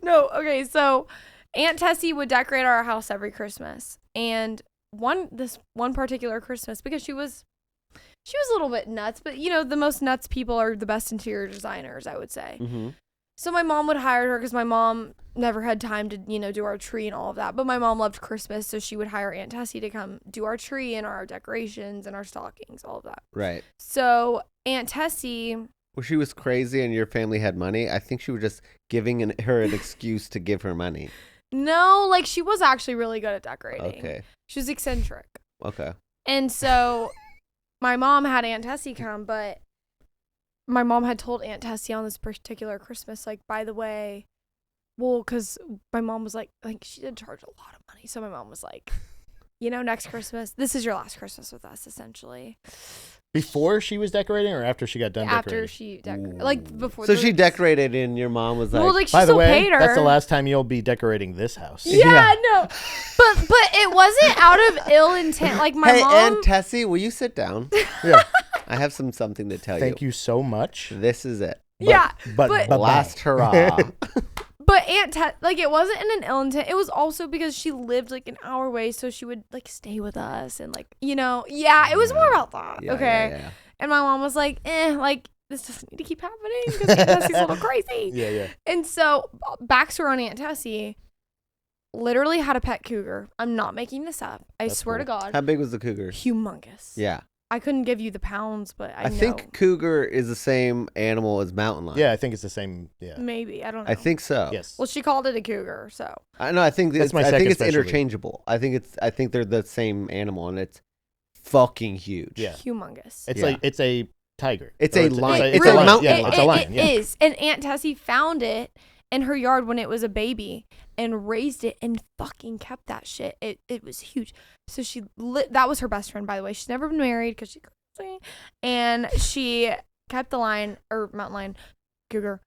No, okay, so Aunt Tessy would decorate our house every Christmas. And this one particular Christmas, because she was a little bit nuts, but the most nuts people are the best interior designers, I would say. Mm-hmm. So my mom would hire her because my mom never had time to, do our tree and all of that. But my mom loved Christmas, so she would hire Aunt Tessy to come do our tree and our decorations and our stockings, all of that. Right. So Aunt Tessy... Well, she was crazy and your family had money. I think she was just giving her an excuse to give her money. No, like she was actually really good at decorating. Okay. She was eccentric. Okay. And so my mom had Aunt Tessy come, but my mom had told Aunt Tessy on this particular Christmas, like, by the way, because my mom was like she did charge a lot of money. So my mom was like, next Christmas, this is your last Christmas with us, essentially. Before she was decorating or after she got done decorating? After she decorated. Like, before. So she decorated and your mom was like... Well, like, she by the still way, paid her. that's the last time you'll be decorating this house. Yeah, no. But it wasn't out of ill intent. Like, my hey, mom... Aunt Tessy, will you sit down? Yeah. I have something to tell you. Thank you so much. This is it. But Last hurrah. But Aunt it wasn't in an ill intent. It was also because she lived like an hour away, so she would like stay with us and it was more about that. Yeah, okay. yeah. And my mom was like, this doesn't need to keep happening because Aunt Tessy's a little crazy. Yeah. And so backstory on Aunt Tessy, literally had a pet cougar. I'm not making this up. I swear to God. How big was the cougar? Humongous. Yeah. I couldn't give you the pounds, but I know. think cougar is the same animal as mountain lion. Yeah, I think it's the same. Yeah. Maybe. I don't know. I think so. Yes. Well, she called it a cougar, so. I know. I think That's it's, my I think second it's specialty. interchangeable. I think they're the same animal, and it's fucking huge. Yeah. Humongous. It's Yeah. like it's a tiger. It's Or a lion. It's Really? a lion. It- Yeah, it's a lion. It Yeah. is. And Aunt Tessy found it in her yard when it was a baby and raised it and fucking kept that shit. It was huge. So that was her best friend, by the way. She's never been married because she's crazy. And she kept the lion, or mountain lion, cougar.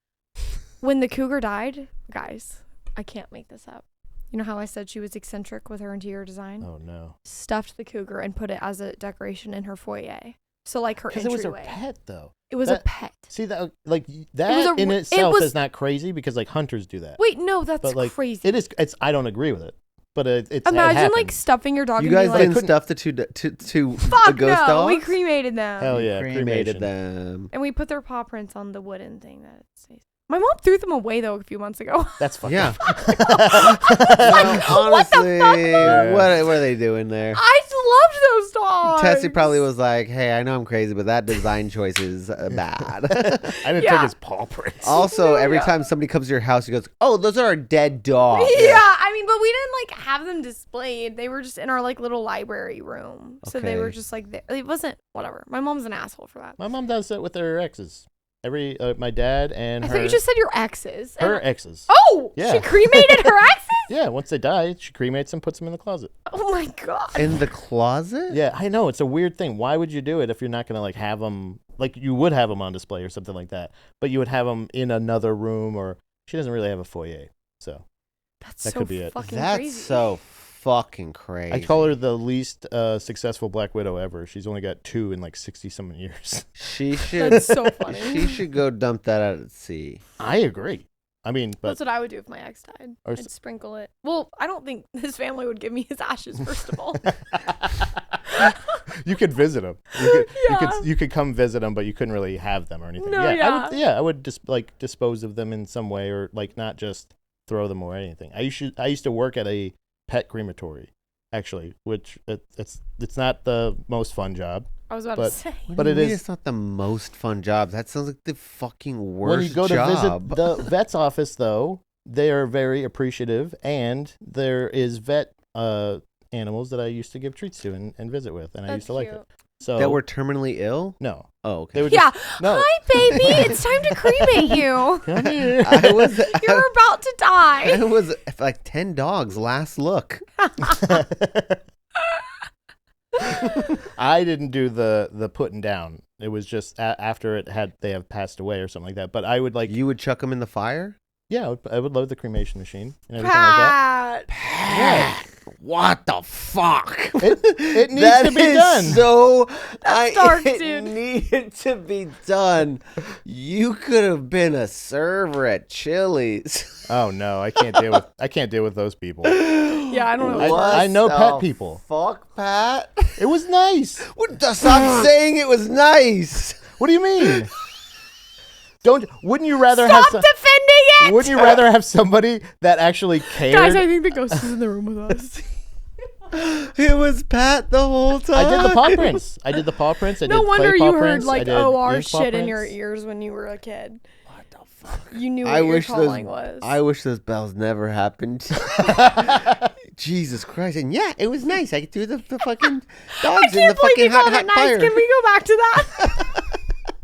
When the cougar died, guys, I can't make this up. You know how I said she was eccentric with her interior design? Oh no. Stuffed the cougar and put it as a decoration in her foyer. So like her Because it was her entryway. pet though. It was That- a pet. See that that in itself is not crazy because like hunters do that. Wait, no, that's But like crazy. it is. It's I don't agree with it, but it's Imagine it like happens. stuffing your dog You and guys being like, didn't stuff the two fuck the ghost no, dogs? we cremated them. Hell yeah, Cremated cremation. them. And we put their paw prints on the wooden thing that it says. My mom threw them away though a few months ago. That's fucking. Yeah. What the Honestly, fuck, what are they doing there? I loved those dogs. Tessie probably was like, "Hey, I know I'm crazy, but that design choice is bad." I didn't Yeah. take his paw prints. Also, every Yeah. time somebody comes to your house, he goes, "Oh, those are our dead dogs." Yeah, I mean, but we didn't like have them displayed. They were just in our like little library room. So they were Okay. just like there. It wasn't whatever. My mom's an asshole for that. My mom does that with her exes. My dad and I her. thought you just said your exes. her And- exes. Oh, Yeah. she cremated her exes? Yeah, once they die, she cremates them, puts them in the closet. Oh my god. In the closet? Yeah, I know it's a weird thing. Why would you do it if you're not gonna like have them? Like you would have them on display or something like that, but you would have them in another room. Or she doesn't really have a foyer, so That's that so could be it. fucking That's crazy. so fucking crazy. I call her the least successful Black Widow ever. She's only got 2 in like 60-something years. She should. That's so funny. She should go dump that out at sea. I agree. I mean, but That's what I would do if my ex died. Or I'd sprinkle it. Well, I don't think his family would give me his ashes, first of all. you could visit them. You could come visit them, but you couldn't really have them or anything. No, I would dispose of them in some way, or like not just throw them away or anything. I used to work at a pet crematory, actually, which it's not the most fun job. I was about But- to say. But it is. It's not the most fun job. That sounds like the fucking worst When you go to job. visit the vet's office, though, they are very appreciative, and there is vet animals that I used to give treats to and visit with, and I used to like it. So that were terminally ill? no, Oh, okay. they would Yeah. just, no. Hi, baby. It's time to cremate you. Come here. You're about to die. It was like 10 dogs last look. I didn't do the putting down. It was just after they have passed away or something like that. But I would like, You would chuck them in the fire? yeah, I would load the cremation machine and everything like that. Pat. What the fuck? It needs That to be is done. So dark, it dude. needed to be done. You could have been a server at Chili's. Oh no, I can't deal with those people. Yeah, I don't know. What I know the pet people. Fuck, Pat. It was nice. Stop saying it was nice. What do you mean? Wouldn't you rather Stop have defending it. wouldn't you rather have somebody that actually cared? Guys, I think the ghost is in the room with us. It was Pat the whole time. I did the paw prints. I did No clay wonder paw you heard prints. I like did OR ink paw shit in your prints. ears when you were a kid. What the fuck? You knew what I your wish calling was. I wish those bells never happened. Jesus Christ. And yeah, it was nice. I could do the fucking I dogs in the can't believe fucking you called hot it nice. fire. Can we go back to that?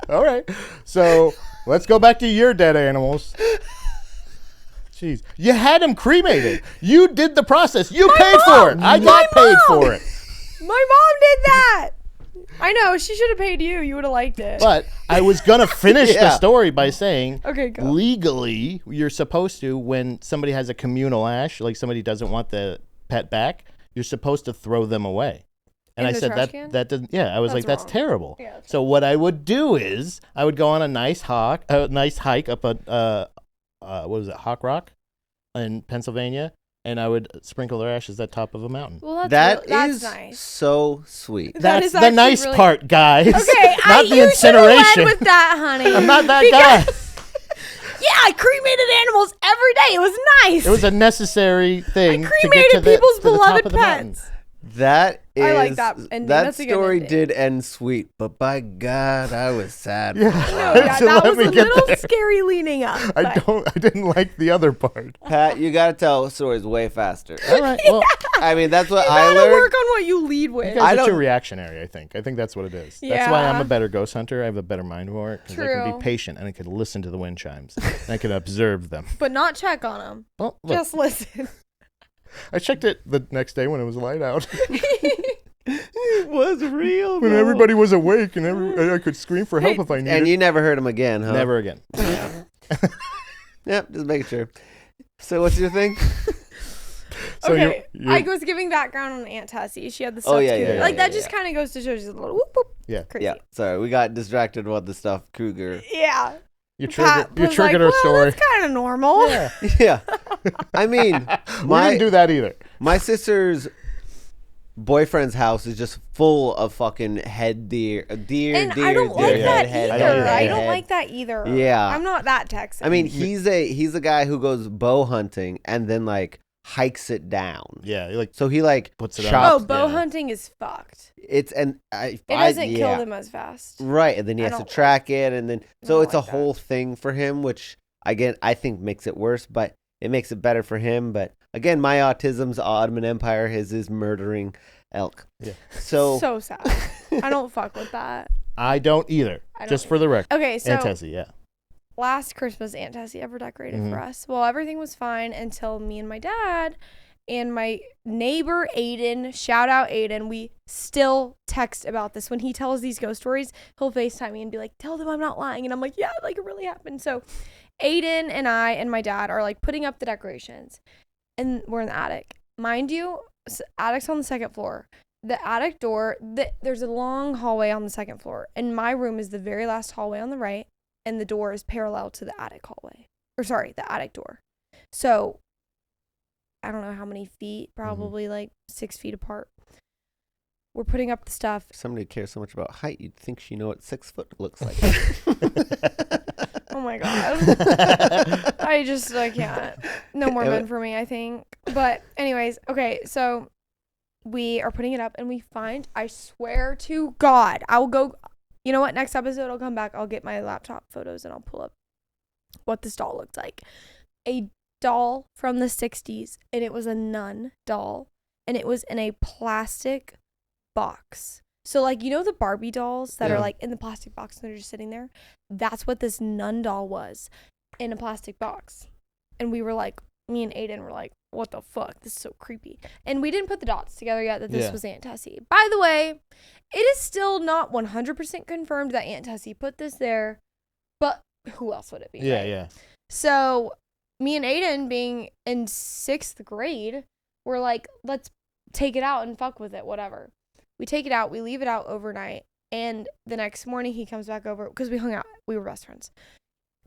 All right. So let's go back to your dead animals. Jeez. You had them cremated. You did the process. You paid for it. I got paid for it. My mom did that. I know. She should have paid you. You would have liked it. But I was going to finish the Yeah. story by saying Okay, go. legally, you're supposed to, when somebody has a communal ash, like somebody doesn't want the pet back, you're supposed to throw them away. And In I the said trash can? that doesn't. Yeah, I was That's like, that's wrong. terrible. Yeah, that's So what I would do is I would go on a nice hike up a what was it, Hawk Rock, in Pennsylvania, and I would sprinkle their ashes at the top of a mountain. Well, That's that's nice. so sweet. That That's is the actually nice really- part, guys. Okay, not the you should have led incineration. with that, honey. I'm not that Because- guy. Yeah, I cremated animals every day. It was nice. It was a necessary thing to get cremated to the, people's to the top beloved of the mountain. pets. That is I like that ending. That That's a good story ending. did end sweet, but by God, I was sad. Yeah. No, yeah, So that let was me a get little there. scary leaning up. I but- didn't like the other part. Pat, you gotta tell stories way faster. All right. Well, I mean, that's what You I gotta learned. work on what you lead with. guys I are too don't- reactionary, I think. I think that's what it is. That's why I'm Yeah. a better ghost hunter. I have a better mind for it. Because I can True. be patient and I can listen to the wind chimes. And I can observe them. But not check on them. Well, look, Just listen. I checked it the next day when it was light out. It was real. when bro. everybody was awake and I could scream for help Hey, if I needed. And you never heard him again, huh? Never again. Yep, just making sure. So what's your thing? So okay, you're- I was giving background on Aunt Tessy. She had the stuff Oh, yeah, too. yeah, yeah, like that yeah, just yeah. kind of goes to show she's a little whoop whoop. Yeah. Crazy. Yeah, sorry, we got distracted with the stuff cougar. Yeah. You Pat triggered was her like, well, story. That's kind of normal. Yeah. Yeah, I mean, We didn't do that either. my sister's boyfriend's house is just full of fucking head deer, deer, And deer, I don't deer, like yeah. that head, either. head, I head, don't head. like that either. Yeah. I'm not that Texan. I mean, he's a guy who goes bow hunting and then like hikes it down. Yeah. Like So he like Puts it up. chops. oh, bow yeah. hunting is fucked. It It doesn't kill them as fast. Right, and then he I has to don't track it, and then so don't it's a like that. whole thing for him, which again I think makes it worse, but it makes it better for him. But again, my autism's Ottoman Empire, his is murdering elk. Yeah. So, sad. I don't fuck with that. I don't either. I don't Just for the record. Okay, so And Tessy, yeah. last Christmas, Aunt Tessy ever decorated Mhm. for us. Well, everything was fine until me and my dad and my neighbor Aiden, shout out Aiden, we still text about this. When he tells these ghost stories, he'll FaceTime me and be like, tell them I'm not lying. And I'm like, yeah, like it really happened. So Aiden and I and my dad are like putting up the decorations and we're in the attic. Mind you, attic's on the second floor. The attic door, there's a long hallway on the second floor, and my room is the very last hallway on the right, and the door is parallel to the attic hallway. Or sorry, the attic door. So I don't know how many feet, probably like 6 feet apart. We're putting up the stuff. if somebody cares so much about height, you'd think she know what 6 foot looks like. Oh my god. I I can't. No more men for me, I think. But anyways, okay, so we are putting it up and we find, I swear to God, I will go, you know what, next episode I'll come back, I'll get my laptop photos and I'll pull up what this doll looked like. A doll from the 60s, and it was a nun doll, and it was in a plastic box. So, like, you know the Barbie dolls that are, like, in the plastic box and they're just sitting there? That's what this nun doll was, in a plastic box. And we were like, me and Aiden were like, what the fuck? This is so creepy. And we didn't put the dots together yet that this was Aunt Tessy. By the way, it is still not 100% confirmed that Aunt Tessy put this there, but who else would it be? Yeah, right? yeah. So, me and Aiden, being in 6th grade, were like, let's take it out and fuck with it, whatever. We take it out, we leave it out overnight, and the next morning he comes back over, because we hung out, we were best friends.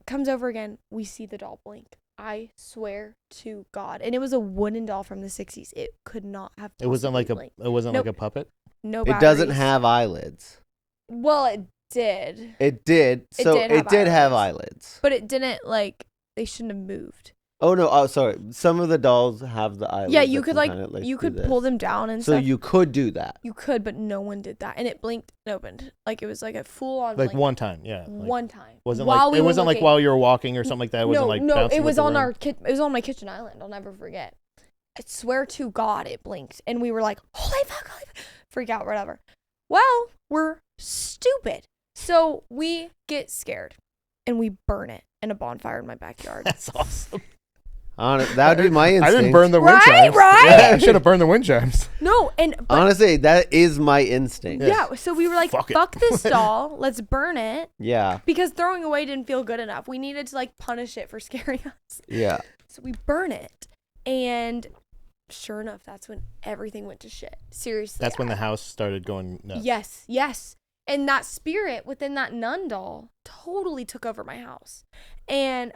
Comes over again, we see the doll blink. I swear to God. And it was a wooden doll from the 60s. It could not have It wasn't like blinked. like a puppet? No It doesn't batteries. have eyelids. Well, it did. It did. So it did have eyelids. eyelids. But it didn't, like, they shouldn't have moved. Oh no! Oh, sorry. Some of the dolls have the eyelids. Yeah, you that could, can like, kinda, you do could this. pull them down and So stuff. you could do that. You could, but no one did that. And it blinked and opened. Like, it was like a full-on, Like one time, yeah. Like, one time. Wasn't While like we it were wasn't like looking. while you were walking or something like that. It wasn't like no, bouncing it with was the on room. it was on my kitchen island. I'll never forget. I swear to God, it blinked, and we were like, "Holy fuck!" Freak out, whatever. Well, we're stupid, so we get scared, and we burn it in a bonfire in my backyard. That's awesome. That would be my instinct. I didn't burn the wind Right, chimes. right? Yeah, I should have burned the wind chimes. No, but Honestly, that is my instinct. yeah, so we were like, Fuck it. "Fuck this doll, let's burn it," Yeah. because throwing away didn't feel good enough. We needed to like punish it for scaring us. Yeah. So we burn it, and sure enough, that's when everything went to shit. Seriously. That's when the house started going nuts. Yes. And that spirit within that nun doll totally took over my house. And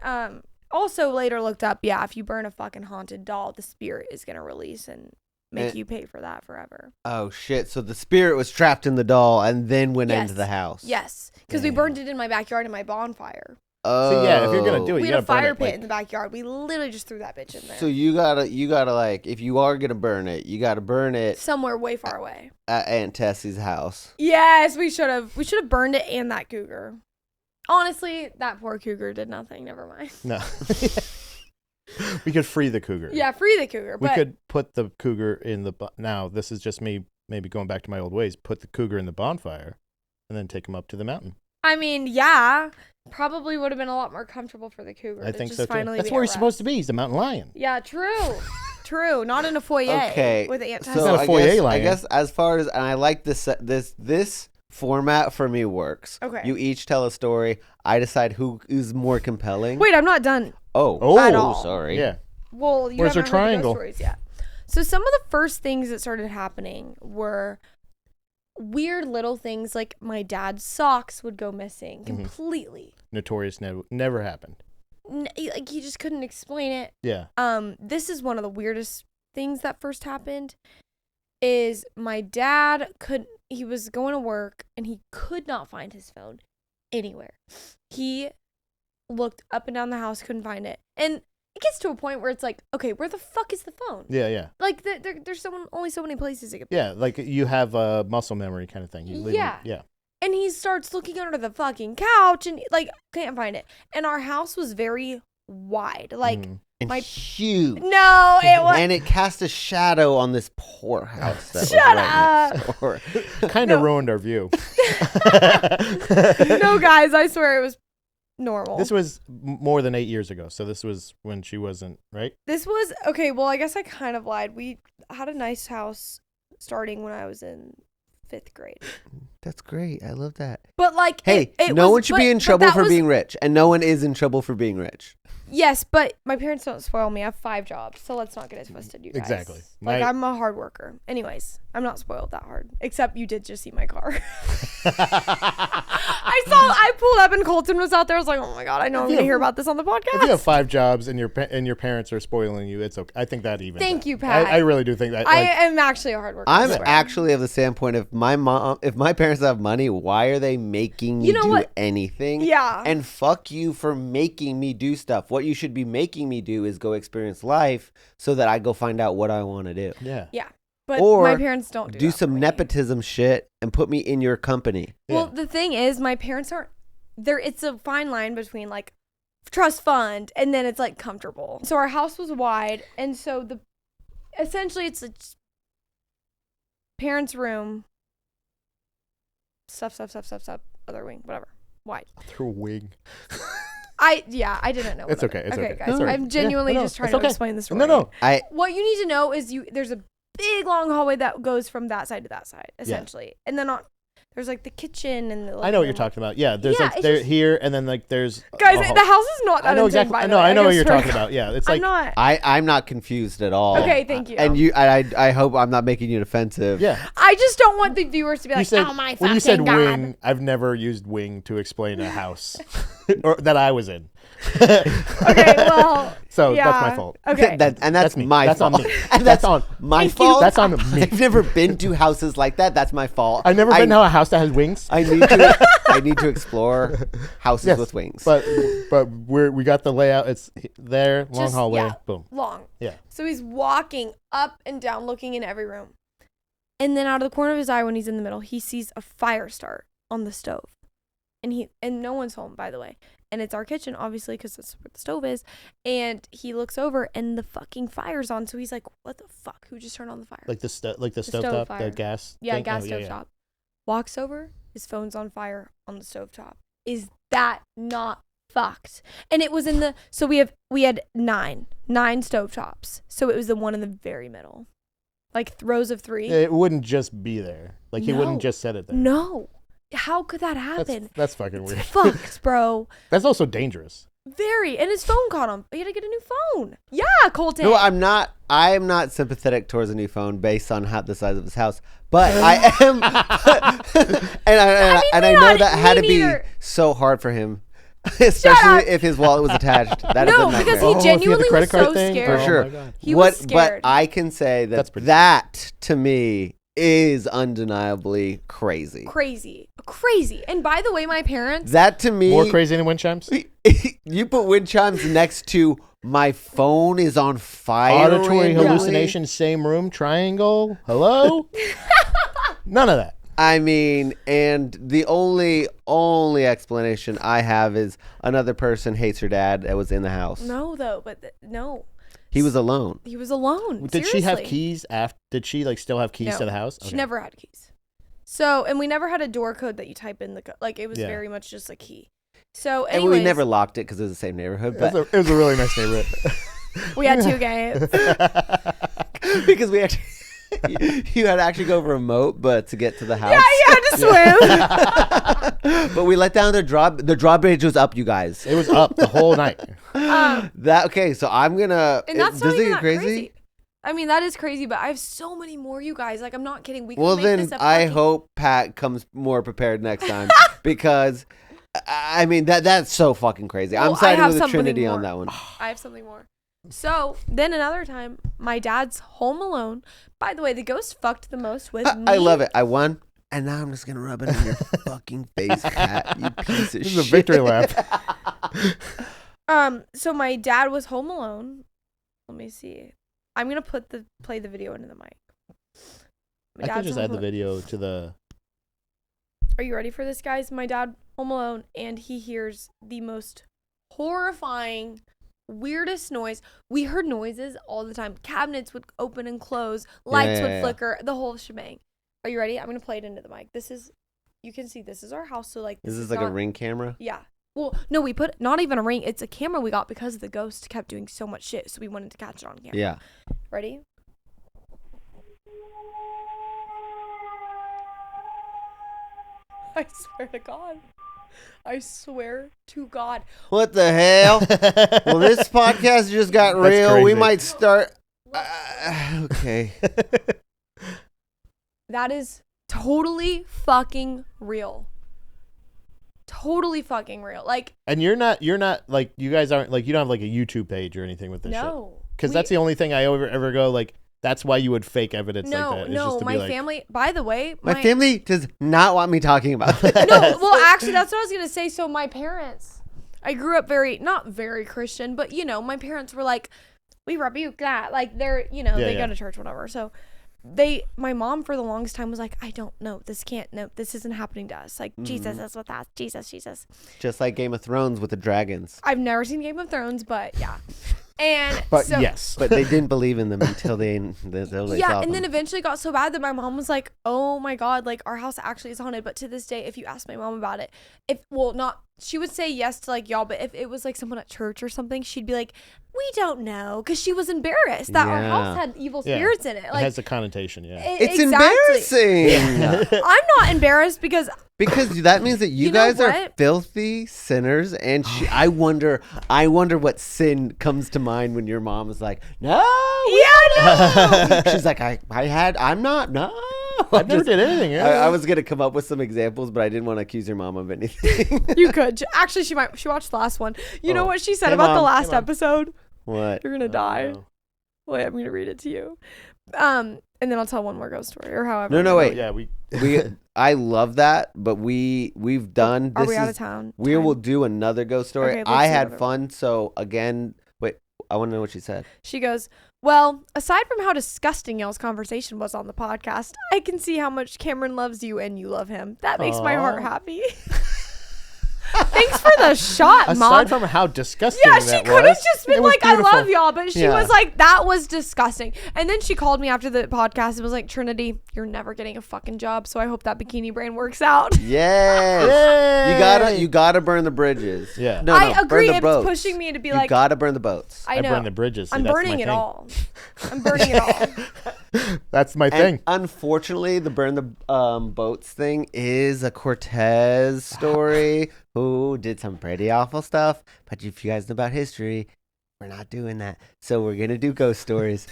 also later looked up, if you burn a fucking haunted doll, the spirit is going to release and make you pay for that forever. Oh shit! So the spirit was trapped in the doll and then went Yes. into the house. Yes, because we burned it in my backyard in my bonfire. Oh. So yeah, if you're gonna do it, We you had a gotta burn fire it, pit like- in the backyard. We literally just threw that bitch in there. So you gotta like, if you are gonna burn it, you gotta burn it Somewhere way far away. at Aunt Tessy's house. Yes, we should have. We should have burned it and that cougar. Honestly, that poor cougar did nothing. Never mind. No. We could free the cougar. Yeah, free the cougar. We But could put the cougar in the now. This is just me, maybe going back to my old ways. Put the cougar in the bonfire, and then take him up to the mountain. I mean, yeah, probably would have been a lot more comfortable for the cougar. I to think just so too. finally That's be where at he's supposed to rest. be. He's the mountain lion. Yeah, true. Not in a foyer. Okay. With Aunt So Tessa. not a I foyer guess, I lion. guess as far as, and I like this format for me works. Okay. You each tell a story. I decide who is more compelling. Wait, I'm not done. Oh. At all. Sorry. Yeah. Well, you Where's haven't our heard the triangle? ghost stories yet. So some of the first things that started happening were weird little things, like my dad's socks would go missing completely. Notorious never happened. Like he just couldn't explain it. Yeah. This is one of the weirdest things that first happened. Is my dad he was going to work and he could not find his phone anywhere. He looked up and down the house, couldn't find it, and it gets to a point where it's like, okay, where the fuck is the phone? Yeah. Yeah. Like there's only so many places it could be. Yeah. Like you have a muscle memory kind of thing. You leave Yeah. Yeah. And he starts looking under the fucking couch and like can't find it. And our house was very wide, like And my huge. no, it was And it cast a shadow on this poor house. That Shut was right next door. Kind of ruined our view. no, guys, I swear it was normal. This was more than 8 years ago, so this was when she wasn't, right? This was okay. Well, I guess I kind of lied. We had a nice house starting when I was in 5th grade. That's great. I love that. But like, Hey, it no was- one should but- be in but trouble that for was- being rich, and no one is in trouble for being rich. Yes, but my parents don't spoil me. I have 5 jobs, so let's not get it twisted, you guys. Exactly. Like, My- I'm a hard worker. Anyways, I'm not spoiled that hard. Except you did just see my car. I pulled up and Colton was out there. I was like, oh my God, I know I'm going to hear about this on the If you podcast. have 5 jobs and your parents are spoiling you, it's okay. I think that even. Thank you, Pat. I really do think that. I Like, am actually a hard worker. I'm I swear. actually of the standpoint, if my parents have money. Why are they making me You know do what? anything? Yeah. And fuck you for making me do stuff. What you should be making me do is go experience life so that I go find out what I want to do. Yeah. Yeah. But Or my parents don't do Do that for some me. nepotism shit and put me in your company. Well, the thing is, my parents aren't there. It's a fine line between like trust fund and then it's like comfortable. So our house was wide, and so essentially it's a parents' room. Stuff. Other wing, whatever. Wide. Through a wing. I didn't know. It's what okay. other- It's okay. guys. It's all right. I'm genuinely Yeah, no, just trying it's to okay. explain this. No. What you need to know is there's a big long hallway that goes from that side to that side, essentially, and then there's like the kitchen and the. I know what you're talking about. Yeah, there's Yeah, like it's there just- here, and then like there's. Guys, a the house is not that I know insane, exactly. by the No, way. I know what I you're swear. talking about. Yeah, it's I'm like not. I'm not confused at all. Okay, thank you. And I hope I'm not making you offensive. yeah. I just don't want the viewers to be You like, said oh my when you fucking said god. wing, I've never used wing to explain a house or that I was in. Okay, well. So yeah. that's my fault. Okay. That's me. my That's on fault. me. And That's on my Thank you. fault. That's on me. I've never been to houses like that. That's my fault. I've never been to a house that has wings. I need to explore houses Yes, with wings. But we got the layout. It's there, long Just- hallway. yeah, Boom. long. Yeah. So he's walking up and down, looking in every room. And then out of the corner of his eye, when he's in the middle, he sees a fire start on the stove. And no one's home, by the way. And it's our kitchen, obviously, because that's where the stove is. And he looks over, and the fucking fire's on. So he's like, "What the fuck? Who just turned on the fire?" Like the stove stovetop, fire. the gas. Yeah, thing? gas Oh, stovetop. Walks over, his phone's on fire on the stovetop. Is that not fucked? And it was in the so we had nine stovetops. So it was the one in the very middle. Like rows of 3. It wouldn't just be there. Like he No. wouldn't just set it there. No. How could that happen? That's fucking It's weird. fucked, bro. That's also dangerous. Very. And his phone caught him. He had to get a new phone. Yeah, Colton. No, I'm not sympathetic towards a new phone based on the size of his house. But I am, and I know that had to be neither. so hard for him, especially if his wallet was attached. That is No, a nightmare. because he Oh, if you had the genuinely credit was card so thing? scared. For Oh sure. my God. He was scared. But I can say That's that pretty that to me is undeniably crazy. Crazy. And by the way, my parents. That to me, More crazy than wind chimes? you put wind chimes next to my phone is on fire. Auditory randomly. hallucination, same room, triangle. Hello? None of that. I mean, and the only explanation I have is another person hates her dad that was in the house. No, though. But no. He was alone. He was alone. Did she have Seriously. keys after? Did she like still have keys No, to the house? She Okay. never had keys. So, and we never had a door code that you type in the code. Like, it was Yeah. very much just a key. So, And anyways, we never locked it because it was the same neighborhood. It was, But it was a really nice neighborhood. we had 2 games. because we actually, you had to actually go over a moat, but to get to the house. Yeah, you had to swim. But we let down the drawbridge was up, you guys. It was up the whole night. Okay, so I'm gonna. And that's does not it even get that crazy. I mean, that is crazy, but I have so many more, you guys. Like, I'm not kidding. We could Well, make then this a I fucking- hope Pat comes more prepared next time because, I mean, that's so fucking crazy. Well, I'm I siding have with the something Trinity on more. that one. I have something more. So, then another time, my dad's home alone. By the way, the ghost fucked the most with me. I love it. I won. And now I'm just gonna rub it on your fucking face, Pat. You piece of This shit. is a victory lap. So my dad was home alone. Let me see. I'm gonna play the video into the mic. My I could dad's just home add the alone. video to the. Are you ready for this, guys? My dad home alone, and he hears the most horrifying, weirdest noise. We heard noises all the time. Cabinets would open and close. Lights would Yeah. flicker. The whole shebang. Are you ready? I'm gonna play it into the mic. You can see this is our house. So like, Is this this like a not- ring camera? Yeah. Well, no, we put not even a ring. It's a camera we got because the ghost kept doing so much shit. So we wanted to catch it on camera. Yeah. Ready? I swear to God. I swear to God. What the hell? Well, this podcast just got That's real. We crazy. might start. Okay. That is totally fucking real. Totally fucking real. Like, And you're not like, you guys aren't like, you don't have like a YouTube page or anything with this shit. no. Because that's the only thing I ever go like, That's why you would fake evidence like that. It's just No, to my be like, family. By the way, My family does not want me talking about it. No, well, actually, that's what I was gonna say. So my parents, I grew up not very Christian, but my parents were like, we rebuke that. Like they're, they go to church, whatever. So my mom for the longest time was like, I don't know, this isn't happening to us. Like Jesus is with us, Jesus. Just like Game of Thrones with the dragons. I've never seen Game of Thrones, but yeah. And but so, yes. But they didn't believe in them until they yeah, saw and them. then eventually it got so bad that my mom was like, oh my God, like our house actually is haunted. But to this day, if you ask my mom about it, she would say yes to like y'all, but if it was like someone at church or something, she'd be like, we don't know, because she was embarrassed that our house had evil spirits in it. Like, it has a connotation, yeah. It's exactly. embarrassing. I'm not embarrassed because that means that you know guys are what? filthy sinners, and I wonder what sin comes to mind when your mom is like, no, no. she's like, I'm not, no. I never did anything. Yeah. I was gonna come up with some examples, but I didn't want to accuse your mom of anything. You could actually. She watched the last one. You know what she said Hey, about the Mom. last Hey, Mom. episode? What? You're gonna die. no. Wait, I'm gonna read it to you. And then I'll tell one more ghost story or however. No, wait. Yeah, we I love that, but we've done. Are this we out is- of town? We Time? will do another ghost story. Okay, let's I do had whatever. fun, so again, wait. I want to know what she said. She goes, well, aside from how disgusting y'all's conversation was on the podcast, I can see how much Cameron loves you and you love him. That makes my heart happy. Thanks for the shot, Mom. aside from how disgusting Yeah, that she could have was, just it been was like, I beautiful. love y'all, but she Yeah. was like, that was disgusting. And then she called me after the podcast and was like, Trinity, you're never getting a fucking job, so I hope that bikini brain works out. Yes. Yay! You gotta burn the bridges. Yeah. No, I burn agree. the It's boats. pushing me to be You like, gotta burn the boats. I know. burn the bridges. See, I'm that's my burning it thing. all. I'm burning it all. That's my And thing. unfortunately, the burn the boats thing is a Cortez story who did some pretty awful stuff. But if you guys know about history, we're not doing that. So we're going to do ghost stories.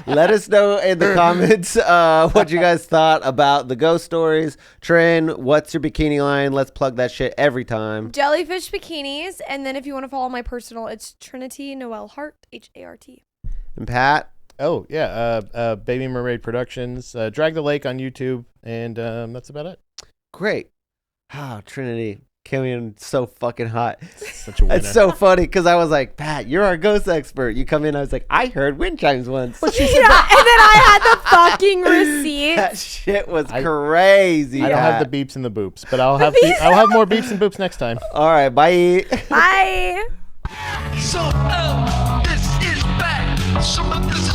Let us know in the comments what you guys thought about the ghost stories. Trin, what's your bikini line? Let's plug that shit every time. Jellyfish bikinis. And then if you want to follow my personal, it's Trinity Noel Hart, Hart. And Pat? Oh yeah, Baby Mermaid Productions, Drag the Lake on YouTube, and that's about it. Great. Oh, Trinity came in so fucking hot. Such a winner. It's so funny because I was like, Pat, you're our ghost expert. You come in, I was like, I heard wind chimes once. Yeah, and then I had the fucking receipt. That shit was crazy. I don't have Pat. the beeps and the boops, but I'll have I'll have more beeps and boops next time. All right, bye. Bye. So, this is back. Some of this